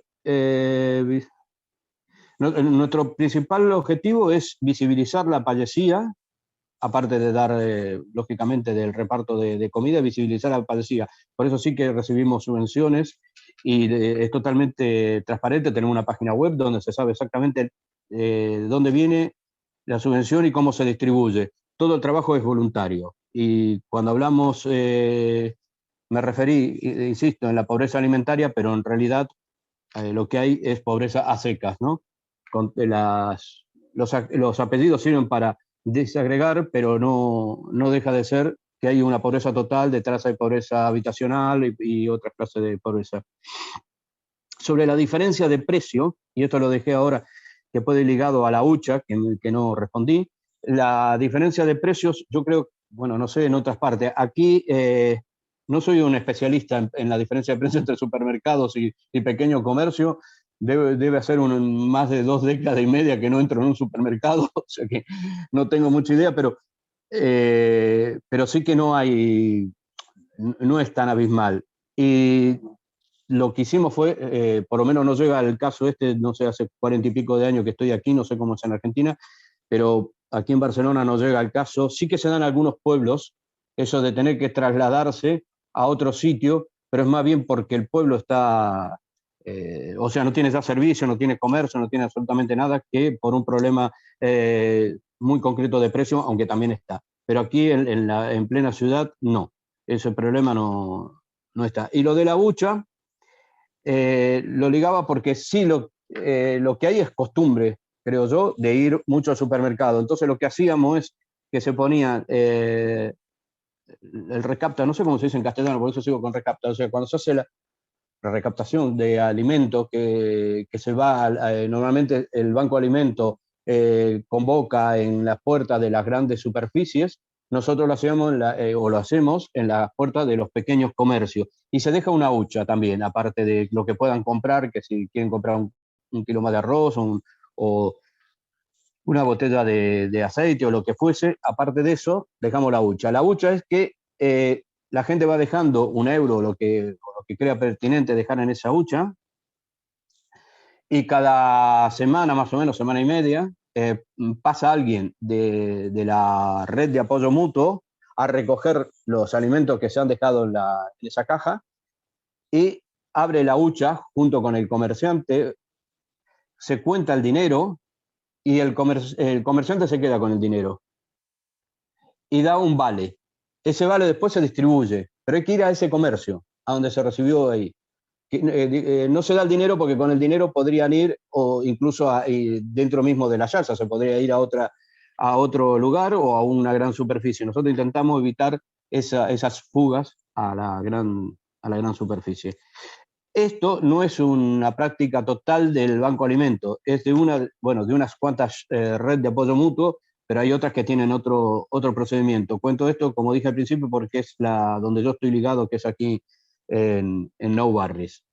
nuestro principal objetivo es visibilizar la payesía, aparte de dar, lógicamente, del reparto de comida, visibilizar la payesía. Por eso sí que recibimos subvenciones y es totalmente transparente. Tenemos una página web donde se sabe exactamente dónde viene la subvención y cómo se distribuye. Todo el trabajo es voluntario. Y cuando hablamos, me referí, insisto, en la pobreza alimentaria, pero en realidad lo que hay es pobreza a secas, ¿no? Los apellidos sirven para desagregar, pero no deja de ser que hay una pobreza total, detrás hay pobreza habitacional y otras clases de pobreza. Sobre la diferencia de precio, y esto lo dejé ahora, que puede ir ligado a la hucha, que no respondí, la diferencia de precios, yo creo, bueno, no sé, en otras partes, aquí no soy un especialista en la diferencia de precios entre supermercados y pequeño comercio. Debe hacer más de 2 décadas y media que no entro en un supermercado, o sea que no tengo mucha idea, pero sí que no es tan abismal. Y lo que hicimos fue, por lo menos no llega al caso no sé, hace 40 y pico de años que estoy aquí, no sé cómo es en Argentina, pero aquí en Barcelona no llega al caso. Sí que se dan algunos pueblos, eso de tener que trasladarse a otro sitio, pero es más bien porque el pueblo está, o sea, no tiene ya servicio, no tiene comercio, no tiene absolutamente nada, que por un problema muy concreto de precio, aunque también está. Pero aquí en plena ciudad, no, ese problema no está. Y lo de la hucha, lo ligaba porque sí, lo que hay es costumbre, creo yo, de ir mucho al supermercado. Entonces lo que hacíamos es que se ponía el recapta, no sé cómo se dice en castellano, por eso sigo con recapta, o sea, cuando se hace la recaptación de alimentos que se va, normalmente el Banco de Alimentos convoca en las puertas de las grandes superficies, nosotros lo hacemos o lo hacemos en las puertas de los pequeños comercios. Y se deja una hucha también, aparte de lo que puedan comprar, que si quieren comprar un kilo más de arroz o una botella de aceite o lo que fuese, aparte de eso, dejamos la hucha. La hucha es que la gente va dejando €1, lo que crea pertinente dejar en esa hucha, y cada semana, más o menos, semana y media, pasa alguien de la red de apoyo mutuo a recoger los alimentos que se han dejado en esa caja y abre la hucha junto con el comerciante, se cuenta el dinero y el comerciante se queda con el dinero y da un vale. Ese vale después se distribuye, pero hay que ir a ese comercio, a donde se recibió ahí. No se da el dinero porque con el dinero podrían ir, o incluso dentro mismo de la yarza, se podría ir a otro lugar o a una gran superficie. Nosotros intentamos evitar esas fugas a la gran superficie. Esto no es una práctica total del Banco Alimentos, es de unas cuantas redes de apoyo mutuo, pero hay otras que tienen otro procedimiento. Cuento esto, como dije al principio, porque es donde yo estoy ligado, que es aquí en Nou Barris.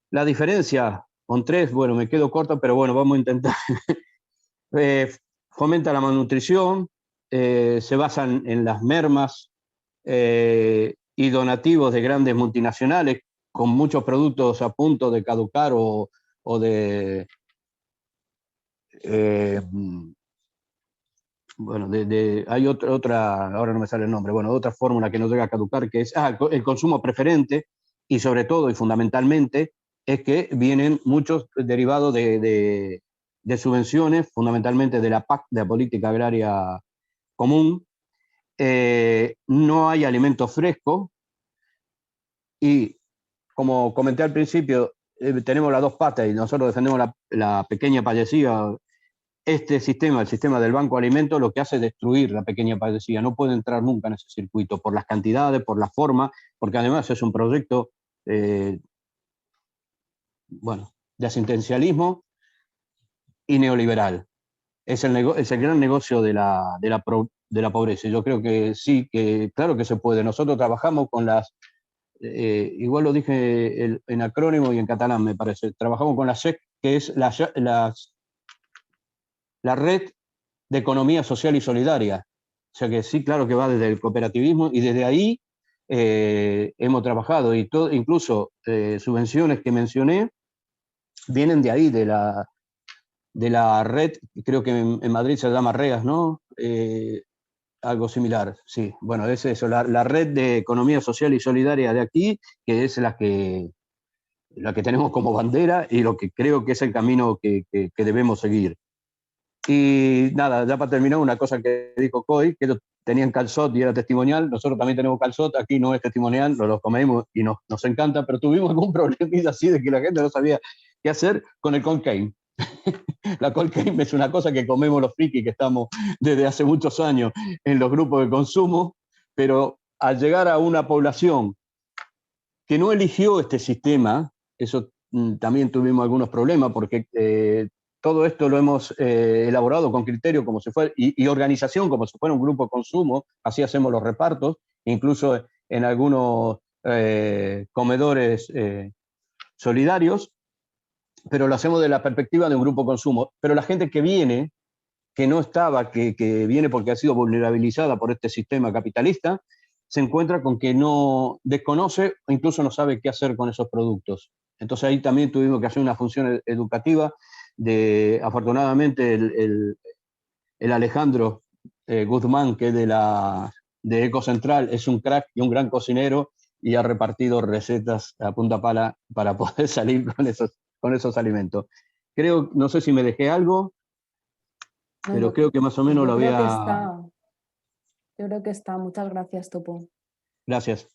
La diferencia con 3, bueno, me quedo corto, pero bueno, vamos a intentar. Fomenta la malnutrición, se basan en las mermas y donativos de grandes multinacionales con muchos productos a punto de caducar o de bueno, hay otra, ahora no me sale el nombre, bueno, otra fórmula que no llega a caducar, que es el consumo preferente, y sobre todo y fundamentalmente es que vienen muchos derivados de subvenciones, fundamentalmente de la PAC, de la Política Agraria Común. No hay alimento fresco y, como comenté al principio, tenemos las dos patas y nosotros defendemos la pequeña payesía. este sistema, el sistema del banco de alimentos, lo que hace es destruir la pequeña parecía. No puede entrar nunca en ese circuito por las cantidades, por la forma, porque además es un proyecto bueno, de asistencialismo y neoliberal. Es el gran negocio de la pobreza. Yo creo que sí, que claro que se puede. Nosotros trabajamos con las, igual lo dije en acrónimo y en catalán, me parece, trabajamos con la SEC, que es la Red de Economía Social y Solidaria. O sea que sí, claro que va desde el cooperativismo y desde ahí hemos trabajado y incluso subvenciones que mencioné vienen de ahí, de la red, creo que en Madrid se llama REAS, ¿no? Algo similar, sí. Bueno, es eso, la red de economía social y solidaria de aquí, que es la que tenemos como bandera y lo que creo que es el camino que debemos seguir. Y nada, ya para terminar, una cosa que dijo Coy, que ellos tenían calzot y era testimonial, nosotros también tenemos calzot, aquí no es testimonial, lo comemos y nos encanta, pero tuvimos algún problemilla así de que la gente no sabía qué hacer con el cold cane. La cold cane es una cosa que comemos los frikis que estamos desde hace muchos años en los grupos de consumo, pero al llegar a una población que no eligió este sistema, eso también tuvimos algunos problemas porque todo esto lo hemos elaborado con criterio como si fuera, y organización como si fuera un grupo de consumo, así hacemos los repartos, incluso en algunos comedores solidarios, pero lo hacemos de la perspectiva de un grupo de consumo. Pero la gente que viene, que no estaba, que viene porque ha sido vulnerabilizada por este sistema capitalista, se encuentra con que no desconoce o incluso no sabe qué hacer con esos productos. Entonces ahí también tuvimos que hacer una función educativa. Afortunadamente el Alejandro Guzmán, que es de Ecocentral, es un crack y un gran cocinero y ha repartido recetas a punta pala para poder salir con esos alimentos. Creo, no sé si me dejé algo, pero creo que más o menos lo había... Yo creo que está. Muchas gracias, Topo. Gracias.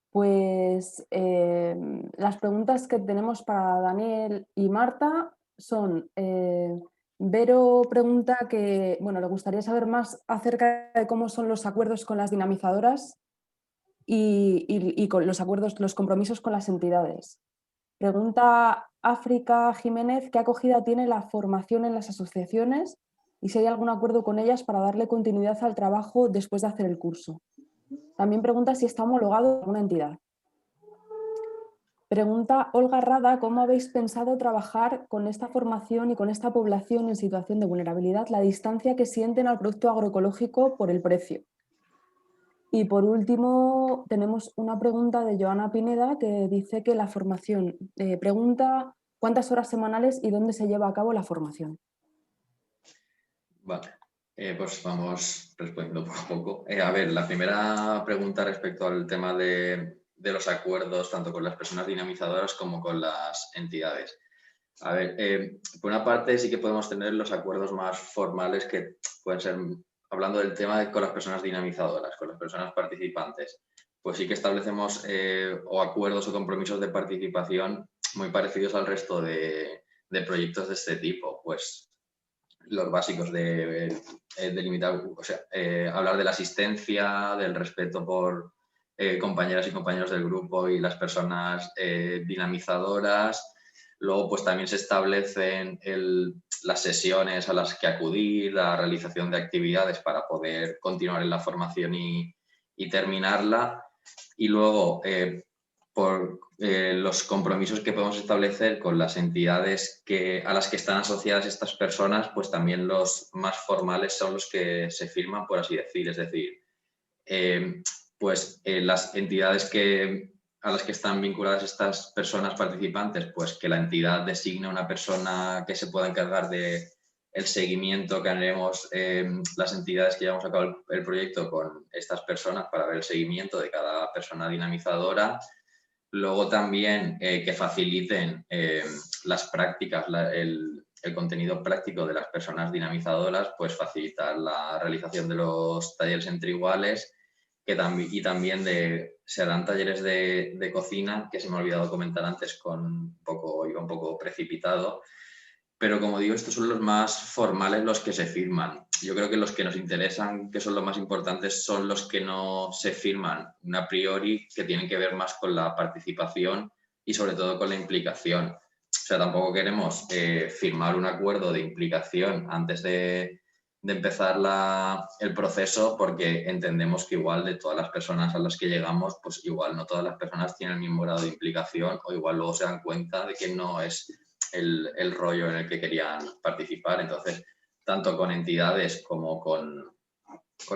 Pues las preguntas que tenemos para Daniel y Marta son, Vero pregunta que, bueno, le gustaría saber más acerca de cómo son los acuerdos con las dinamizadoras y con los acuerdos, los compromisos con las entidades. Pregunta África Jiménez qué acogida tiene la formación en las asociaciones y si hay algún acuerdo con ellas para darle continuidad al trabajo después de hacer el curso. También pregunta si está homologado por alguna entidad. Pregunta Olga Rada cómo habéis pensado trabajar con esta formación y con esta población en situación de vulnerabilidad, la distancia que sienten al producto agroecológico por el precio. Y por último tenemos una pregunta de Joana Pineda que dice que la formación, pregunta cuántas horas semanales y dónde se lleva a cabo la formación. Vale. Pues vamos respondiendo poco a poco. A ver, la primera pregunta respecto al tema de los acuerdos, tanto con las personas dinamizadoras como con las entidades. A ver, por una parte sí que podemos tener los acuerdos más formales que pueden ser, hablando del tema con las personas dinamizadoras, con las personas participantes. Pues sí que establecemos o acuerdos o compromisos de participación muy parecidos al resto de proyectos de este tipo. Pues los básicos de delimitar, o sea, hablar de la asistencia, del respeto por compañeras y compañeros del grupo y las personas dinamizadoras. Luego, pues también se establecen las sesiones a las que acudir, la realización de actividades para poder continuar en la formación y terminarla. Y luego, por los compromisos que podemos establecer con las entidades a las que están asociadas estas personas, pues también los más formales son los que se firman, por así decir. Es decir, las entidades a las que están vinculadas estas personas participantes, pues que la entidad designe una persona que se pueda encargar de el seguimiento que haremos las entidades que llevamos a cabo el proyecto con estas personas para ver el seguimiento de cada persona dinamizadora. Luego también que faciliten las prácticas, el contenido práctico de las personas dinamizadoras, pues facilitar la realización de los talleres entre iguales y también se harán talleres de cocina, que se me ha olvidado comentar antes, iba un poco precipitado, pero como digo, estos son los más formales los que se firman. Yo creo que los que nos interesan, que son los más importantes, son los que no se firman a priori, que tienen que ver más con la participación y sobre todo con la implicación. O sea, tampoco queremos firmar un acuerdo de implicación antes de empezar el proceso, porque entendemos que igual de todas las personas a las que llegamos, pues igual no todas las personas tienen el mismo grado de implicación, o igual luego se dan cuenta de que no es el rollo en el que querían participar. Entonces, tanto con entidades como con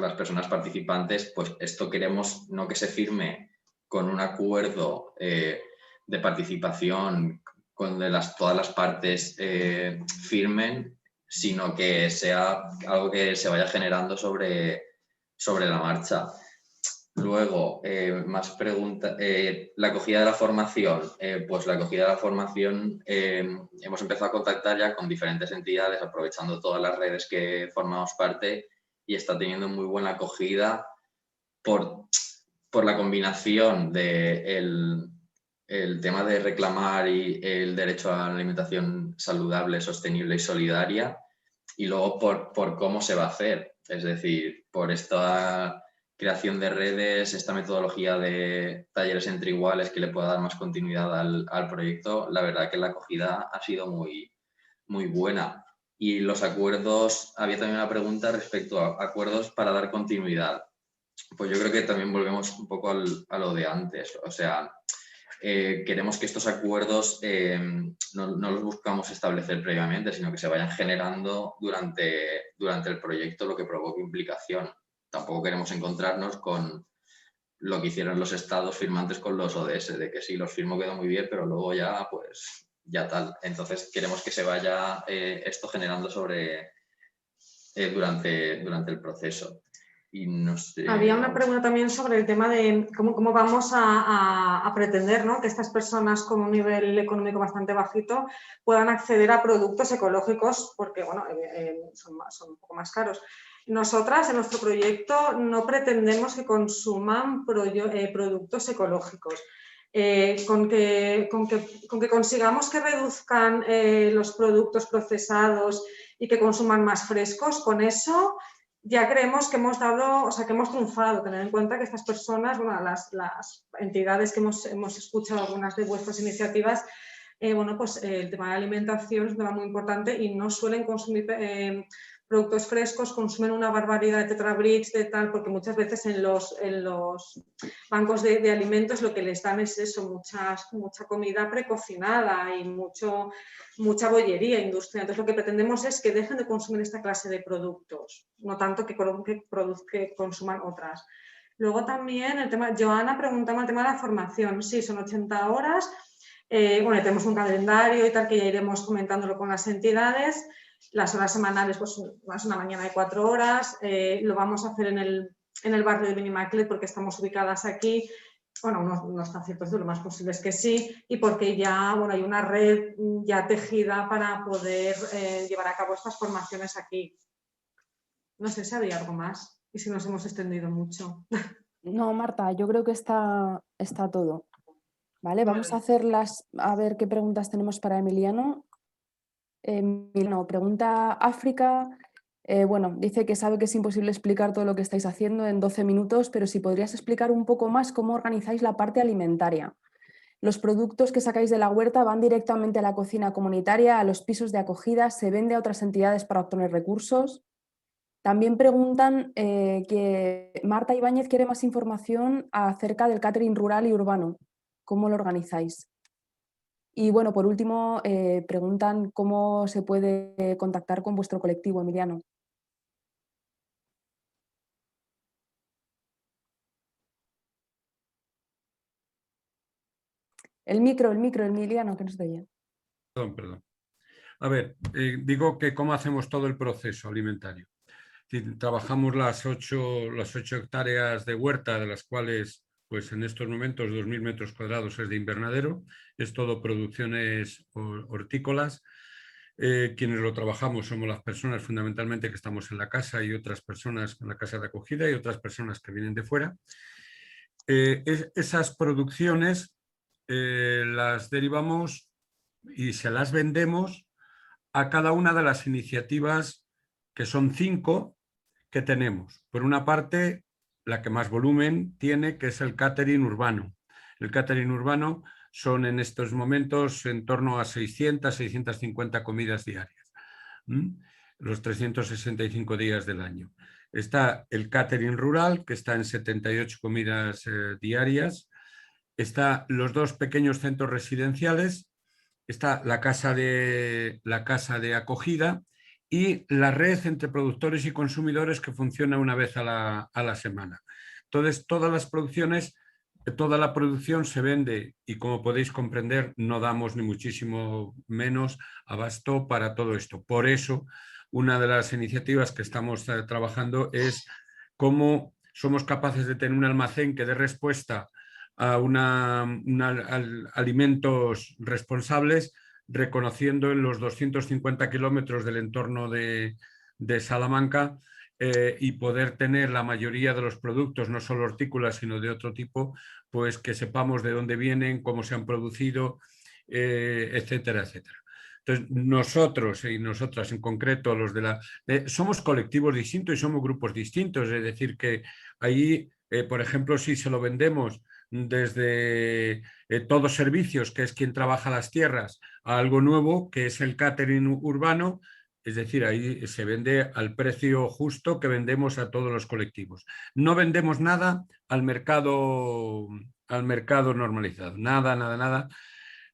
las personas participantes, pues esto queremos no que se firme con un acuerdo de participación donde todas las partes firmen, sino que sea algo que se vaya generando sobre la marcha. Luego, más preguntas. La acogida de la formación. Pues la acogida de la formación hemos empezado a contactar ya con diferentes entidades, aprovechando todas las redes que formamos parte, y está teniendo muy buena acogida por la combinación de el tema de reclamar y el derecho a la alimentación saludable, sostenible y solidaria, y luego por cómo se va a hacer. Es decir, por esta creación de redes, esta metodología de talleres entre iguales que le pueda dar más continuidad al proyecto. La verdad que la acogida ha sido muy, muy buena. Y los acuerdos, había también una pregunta respecto a acuerdos para dar continuidad. Pues yo creo que también volvemos un poco a lo de antes. O sea, queremos que estos acuerdos no los buscamos establecer previamente, sino que se vayan generando durante el proyecto, lo que provoque implicación. Tampoco queremos encontrarnos con lo que hicieron los estados firmantes con los ODS, de que sí, los firmo, quedó muy bien, pero luego ya, pues, ya tal. Entonces queremos que se vaya esto generando durante el proceso. Y no sé, había una pregunta también sobre el tema de cómo vamos a pretender, ¿no?, que estas personas con un nivel económico bastante bajito puedan acceder a productos ecológicos, porque bueno, son un poco más caros. Nosotras, en nuestro proyecto, no pretendemos que consuman productos ecológicos. Con que consigamos que reduzcan los productos procesados y que consuman más frescos, con eso ya creemos que hemos dado, o sea, que hemos triunfado. Tener en cuenta que estas personas, bueno, las entidades que hemos escuchado, algunas de vuestras iniciativas, bueno, pues el tema de la alimentación es un tema muy importante y no suelen consumir productos frescos, consumen una barbaridad de Tetrabricks, de tal, porque muchas veces en los bancos de alimentos lo que les dan es eso, mucha comida precocinada y mucha bollería industrial. Entonces, lo que pretendemos es que dejen de consumir esta clase de productos, no tanto que consuman otras. Luego también el tema, Joana preguntaba el tema de la formación. Sí, son 80 horas. Bueno, tenemos un calendario y tal que ya iremos comentándolo con las entidades. Las horas semanales, pues es una mañana de 4 horas. Lo vamos a hacer en el barrio de Benimaclet porque estamos ubicadas aquí. Bueno, no está cierto, lo más posible es que sí, y porque ya, bueno, hay una red ya tejida para poder llevar a cabo estas formaciones aquí. No sé si había algo más y si nos hemos extendido mucho. No, Marta, yo creo que está todo. Vale, vamos a ver qué preguntas tenemos para Emiliano. Emiliano, pregunta África. Bueno, dice que sabe que es imposible explicar todo lo que estáis haciendo en 12 minutos, pero si podrías explicar un poco más cómo organizáis la parte alimentaria. ¿Los productos que sacáis de la huerta van directamente a la cocina comunitaria, a los pisos de acogida? ¿Se vende a otras entidades para obtener recursos? También preguntan que Marta Ibáñez quiere más información acerca del catering rural y urbano. ¿Cómo lo organizáis? Y bueno, por último, preguntan cómo se puede contactar con vuestro colectivo, Emiliano. El micro, Emiliano, que nos oye. Perdón. A ver, digo que cómo hacemos todo el proceso alimentario. Trabajamos las 8 hectáreas de huerta, de las cuales pues en estos momentos 2.000 metros cuadrados es de invernadero, es todo producciones hortícolas. Quienes lo trabajamos somos las personas fundamentalmente que estamos en la casa y otras personas en la casa de acogida y otras personas que vienen de fuera. Esas producciones las derivamos y se las vendemos a cada una de las iniciativas, que son 5 que tenemos. Por una parte, la que más volumen tiene, que es el catering urbano. El catering urbano son en estos momentos en torno a 600, 650 comidas diarias, los 365 días del año. Está el catering rural, que está en 78 comidas diarias. Está los 2 pequeños centros residenciales. Está la casa de acogida y la red entre productores y consumidores, que funciona una vez a la semana. Entonces, todas las producciones, toda la producción se vende y, como podéis comprender, no damos ni muchísimo menos abasto para todo esto. Por eso, una de las iniciativas que estamos trabajando es cómo somos capaces de tener un almacén que dé respuesta a alimentos responsables, reconociendo en los 250 kilómetros del entorno de Salamanca, y poder tener la mayoría de los productos, no solo hortícolas, sino de otro tipo, pues que sepamos de dónde vienen, cómo se han producido, etcétera, etcétera. Entonces, nosotros y nosotras en concreto, los somos colectivos distintos y somos grupos distintos, es decir, que ahí, por ejemplo, si se lo vendemos desde Todos Servicios, que es quien trabaja las tierras, a algo nuevo, que es el catering urbano, es decir, ahí se vende al precio justo que vendemos a todos los colectivos. No vendemos nada al mercado normalizado, nada,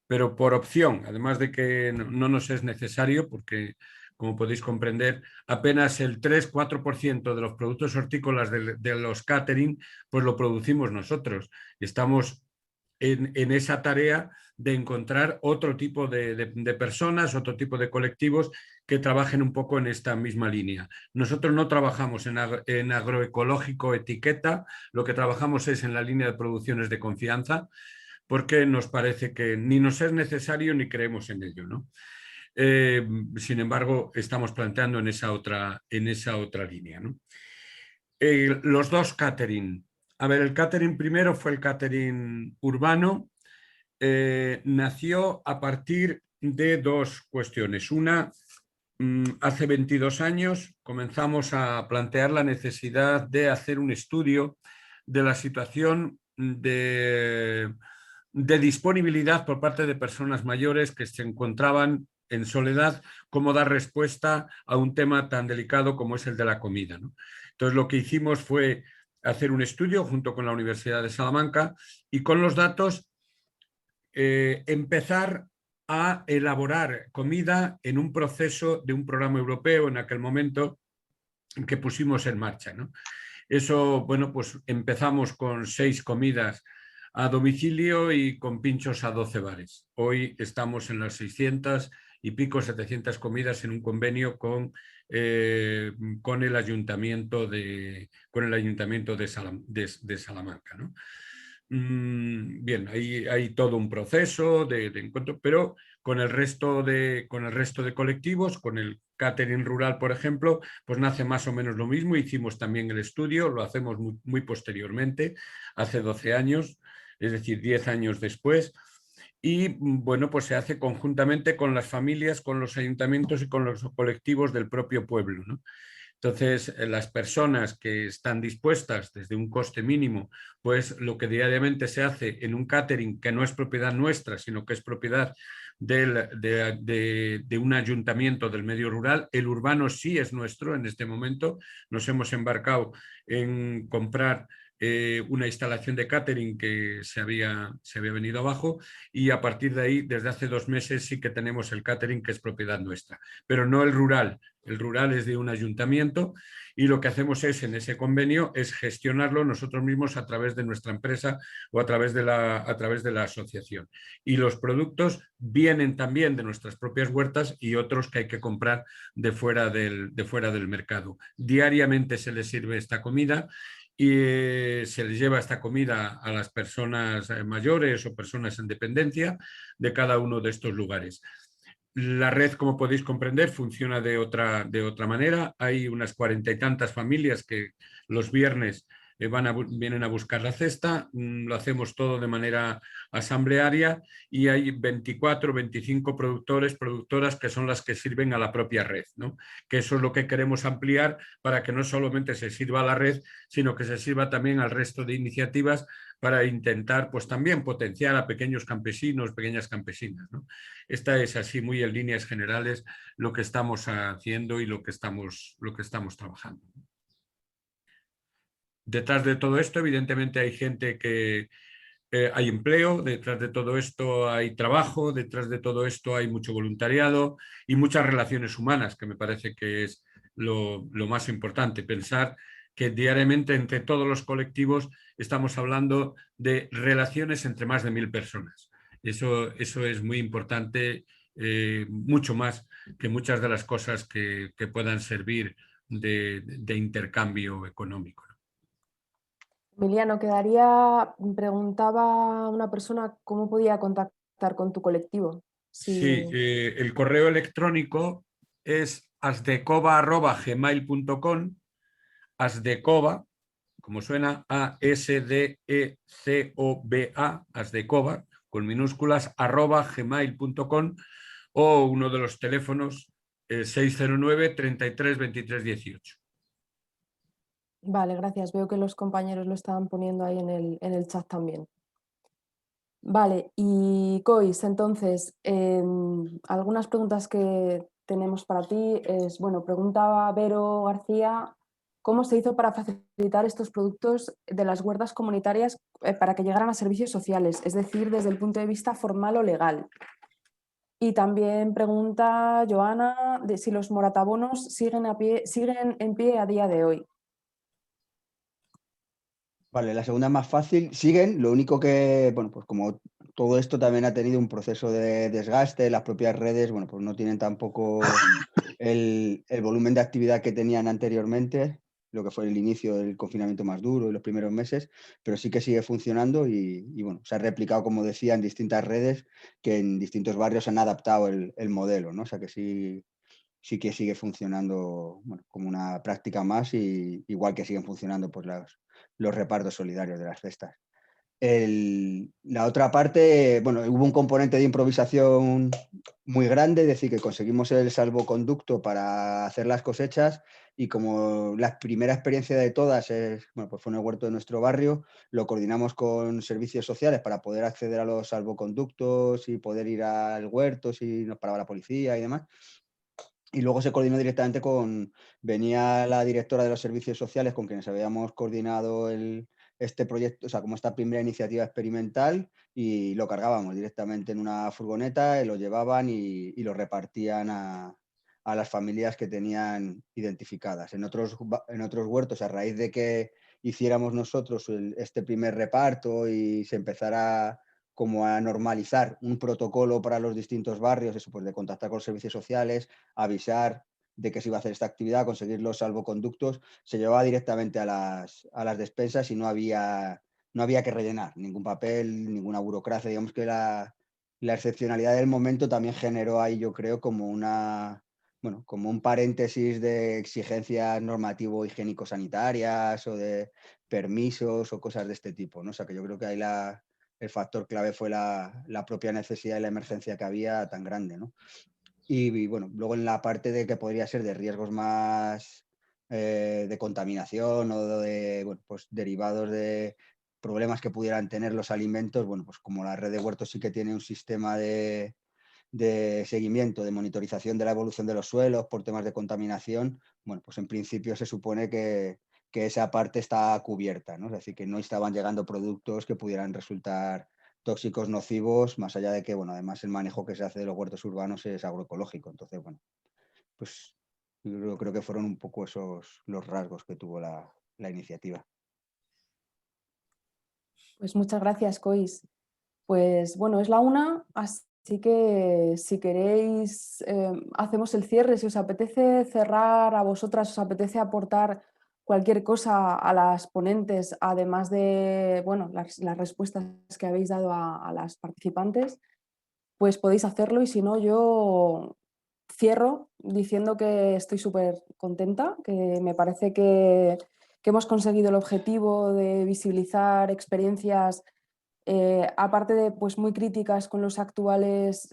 pero por opción, además de que no nos es necesario, porque, como podéis comprender, apenas el 3-4% de los productos hortícolas de los catering, pues lo producimos nosotros. Estamos en esa tarea de encontrar otro tipo de personas, otro tipo de colectivos que trabajen un poco en esta misma línea. Nosotros no trabajamos en agroecológico etiqueta, lo que trabajamos es en la línea de producciones de confianza, porque nos parece que ni nos es necesario ni creemos en ello, ¿no? Sin embargo, estamos planteando en esa otra línea, ¿no? Los 2 catering. A ver, el catering primero fue el catering urbano. Nació a partir de 2 cuestiones. Una, hace 22 años comenzamos a plantear la necesidad de hacer un estudio de la situación de disponibilidad por parte de personas mayores que se encontraban en soledad, cómo dar respuesta a un tema tan delicado como es el de la comida, ¿no? Entonces, lo que hicimos fue hacer un estudio junto con la Universidad de Salamanca y, con los datos, empezar a elaborar comida en un proceso de un programa europeo en aquel momento que pusimos en marcha, ¿no? Eso, bueno, pues empezamos con 6 comidas a domicilio y con pinchos a 12 bares. Hoy estamos en las 600 y pico, 700 comidas en un convenio con el Ayuntamiento de Salamanca, ¿no? Bien, hay todo un proceso de encuentro, pero con el resto de colectivos, con el catering rural, por ejemplo, pues nace más o menos lo mismo. Hicimos también el estudio, lo hacemos muy posteriormente, hace 12 años, es decir, 10 años después. Y bueno, pues se hace conjuntamente con las familias, con los ayuntamientos y con los colectivos del propio pueblo, ¿no? Entonces, las personas que están dispuestas desde un coste mínimo, pues lo que diariamente se hace en un catering que no es propiedad nuestra, sino que es propiedad de un ayuntamiento del medio rural. El urbano sí es nuestro en este momento. Nos hemos embarcado en comprar una instalación de catering que se había venido abajo, y a partir de ahí, desde hace 2 meses, sí que tenemos el catering que es propiedad nuestra, pero no el rural. El rural es de un ayuntamiento y lo que hacemos es, en ese convenio, es gestionarlo nosotros mismos a través de nuestra empresa o a través de la asociación. Y los productos vienen también de nuestras propias huertas y otros que hay que comprar de fuera del mercado. Diariamente se les sirve esta comida y se les lleva esta comida a las personas mayores o personas en dependencia de cada uno de estos lugares. La red, como podéis comprender, funciona de otra manera. Hay unas 40 y tantas familias que los viernes vienen a buscar la cesta, lo hacemos todo de manera asamblearia y hay 24, 25 productores, productoras que son las que sirven a la propia red, ¿no? Que eso es lo que queremos ampliar para que no solamente se sirva a la red, sino que se sirva también al resto de iniciativas para intentar pues también potenciar a pequeños campesinos, pequeñas campesinas, ¿no? Esta es así muy en líneas generales lo que estamos haciendo y lo que estamos trabajando. Detrás de todo esto, evidentemente, hay gente que hay empleo, detrás de todo esto hay trabajo, detrás de todo esto hay mucho voluntariado y muchas relaciones humanas, que me parece que es lo más importante. Pensar que diariamente entre todos los colectivos estamos hablando de relaciones entre más de 1000 personas. Eso es muy importante, mucho más que muchas de las cosas que puedan servir de intercambio económico. Emiliano, preguntaba una persona cómo podía contactar con tu colectivo. Sí, el correo electrónico es asdecoba@gmail.com, asdecoba, como suena, ASDECOBA, asdecoba, con minúsculas, @gmail.com, o uno de los teléfonos 609 33 23 18. Vale, gracias. Veo que los compañeros lo estaban poniendo ahí en el chat también. Vale, y Cois, entonces, algunas preguntas que tenemos para ti es, bueno, preguntaba Vero García, ¿cómo se hizo para facilitar estos productos de las huertas comunitarias para que llegaran a servicios sociales, es decir, desde el punto de vista formal o legal? Y también pregunta Joana de si los moratabonos siguen en pie a día de hoy. Vale, la segunda es más fácil. Siguen, lo único que, bueno, pues como todo esto también ha tenido un proceso de desgaste, las propias redes, bueno, pues no tienen tampoco el volumen de actividad que tenían anteriormente, lo que fue el inicio del confinamiento más duro y los primeros meses, pero sí que sigue funcionando y bueno, se ha replicado, como decía, en distintas redes que en distintos barrios han adaptado el modelo, ¿no? O sea que sí que sigue funcionando, bueno, como una práctica más, y igual que siguen funcionando pues los repartos solidarios de las cestas. La otra parte, bueno, hubo un componente de improvisación muy grande, es decir, que conseguimos el salvoconducto para hacer las cosechas, y como la primera experiencia de todas bueno, pues fue en el huerto de nuestro barrio, lo coordinamos con servicios sociales para poder acceder a los salvoconductos y poder ir al huerto si nos paraba la policía y demás. Y luego se coordinó directamente venía la directora de los servicios sociales con quienes habíamos coordinado este proyecto, o sea, como esta primera iniciativa experimental, y lo cargábamos directamente en una furgoneta, y lo llevaban y lo repartían a las familias que tenían identificadas. En otros huertos, a raíz de que hiciéramos nosotros este primer reparto y se empezara como a normalizar un protocolo para los distintos barrios, eso, pues de contactar con los servicios sociales, avisar de que se iba a hacer esta actividad, conseguir los salvoconductos, se llevaba directamente a las despensas y no había que rellenar ningún papel, ninguna burocracia. Digamos que la excepcionalidad del momento también generó ahí, yo creo, como como un paréntesis de exigencias normativo-higiénico-sanitarias o de permisos o cosas de este tipo, ¿no? O sea, que yo creo que ahí el factor clave fue la propia necesidad y la emergencia que había tan grande, ¿no? Y bueno, luego en la parte de que podría ser de riesgos más de contaminación o bueno, pues derivados de problemas que pudieran tener los alimentos, bueno, pues como la red de huertos sí que tiene un sistema de seguimiento, de monitorización de la evolución de los suelos por temas de contaminación, bueno, pues en principio se supone que esa parte está cubierta, ¿no? Es decir, que no estaban llegando productos que pudieran resultar tóxicos, nocivos, más allá de que, bueno, además el manejo que se hace de los huertos urbanos es agroecológico. Entonces, bueno, pues yo creo que fueron un poco esos los rasgos que tuvo la iniciativa. Pues muchas gracias, Cois. Pues bueno, es la 1, así que si queréis hacemos el cierre. Si os apetece cerrar, a vosotras os apetece aportar cualquier cosa a las ponentes, además de bueno, las respuestas que habéis dado a las participantes, pues podéis hacerlo, y si no, yo cierro diciendo que estoy súper contenta, que me parece que hemos conseguido el objetivo de visibilizar experiencias, aparte de pues, muy críticas con los actuales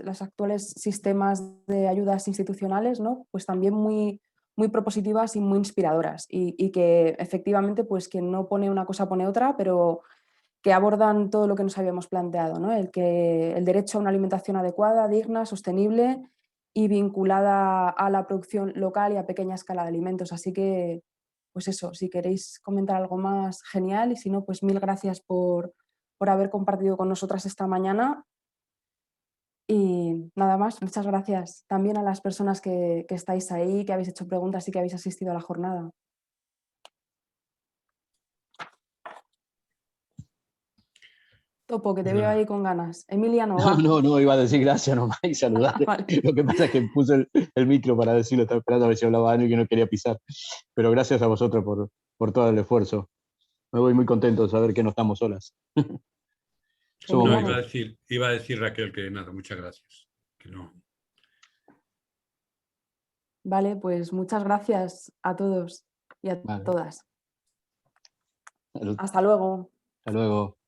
sistemas de ayudas institucionales, ¿no? Pues también muy propositivas y muy inspiradoras y que efectivamente pues, que no pone una cosa pone otra, pero que abordan todo lo que nos habíamos planteado, ¿no? El derecho a una alimentación adecuada, digna, sostenible y vinculada a la producción local y a pequeña escala de alimentos. Así que, pues eso, si queréis comentar algo más, genial, y si no, pues mil gracias por haber compartido con nosotras esta mañana. Y nada más, muchas gracias también a las personas que estáis ahí, que habéis hecho preguntas y que habéis asistido a la jornada. Topo, que te veo ahí con ganas. Emiliano, va. No, iba a decir gracias nomás y saludar. Vale. Lo que pasa es que puse el micro para decirlo, estaba esperando a ver si hablaba Anu y que no quería pisar. Pero gracias a vosotros por todo el esfuerzo. Me voy muy contento de saber que no estamos solas. Somos No, muchos. iba a decir Raquel que nada, muchas gracias. Que no. Vale, pues muchas gracias a todos y a Vale. todas. Hasta Hasta luego. luego.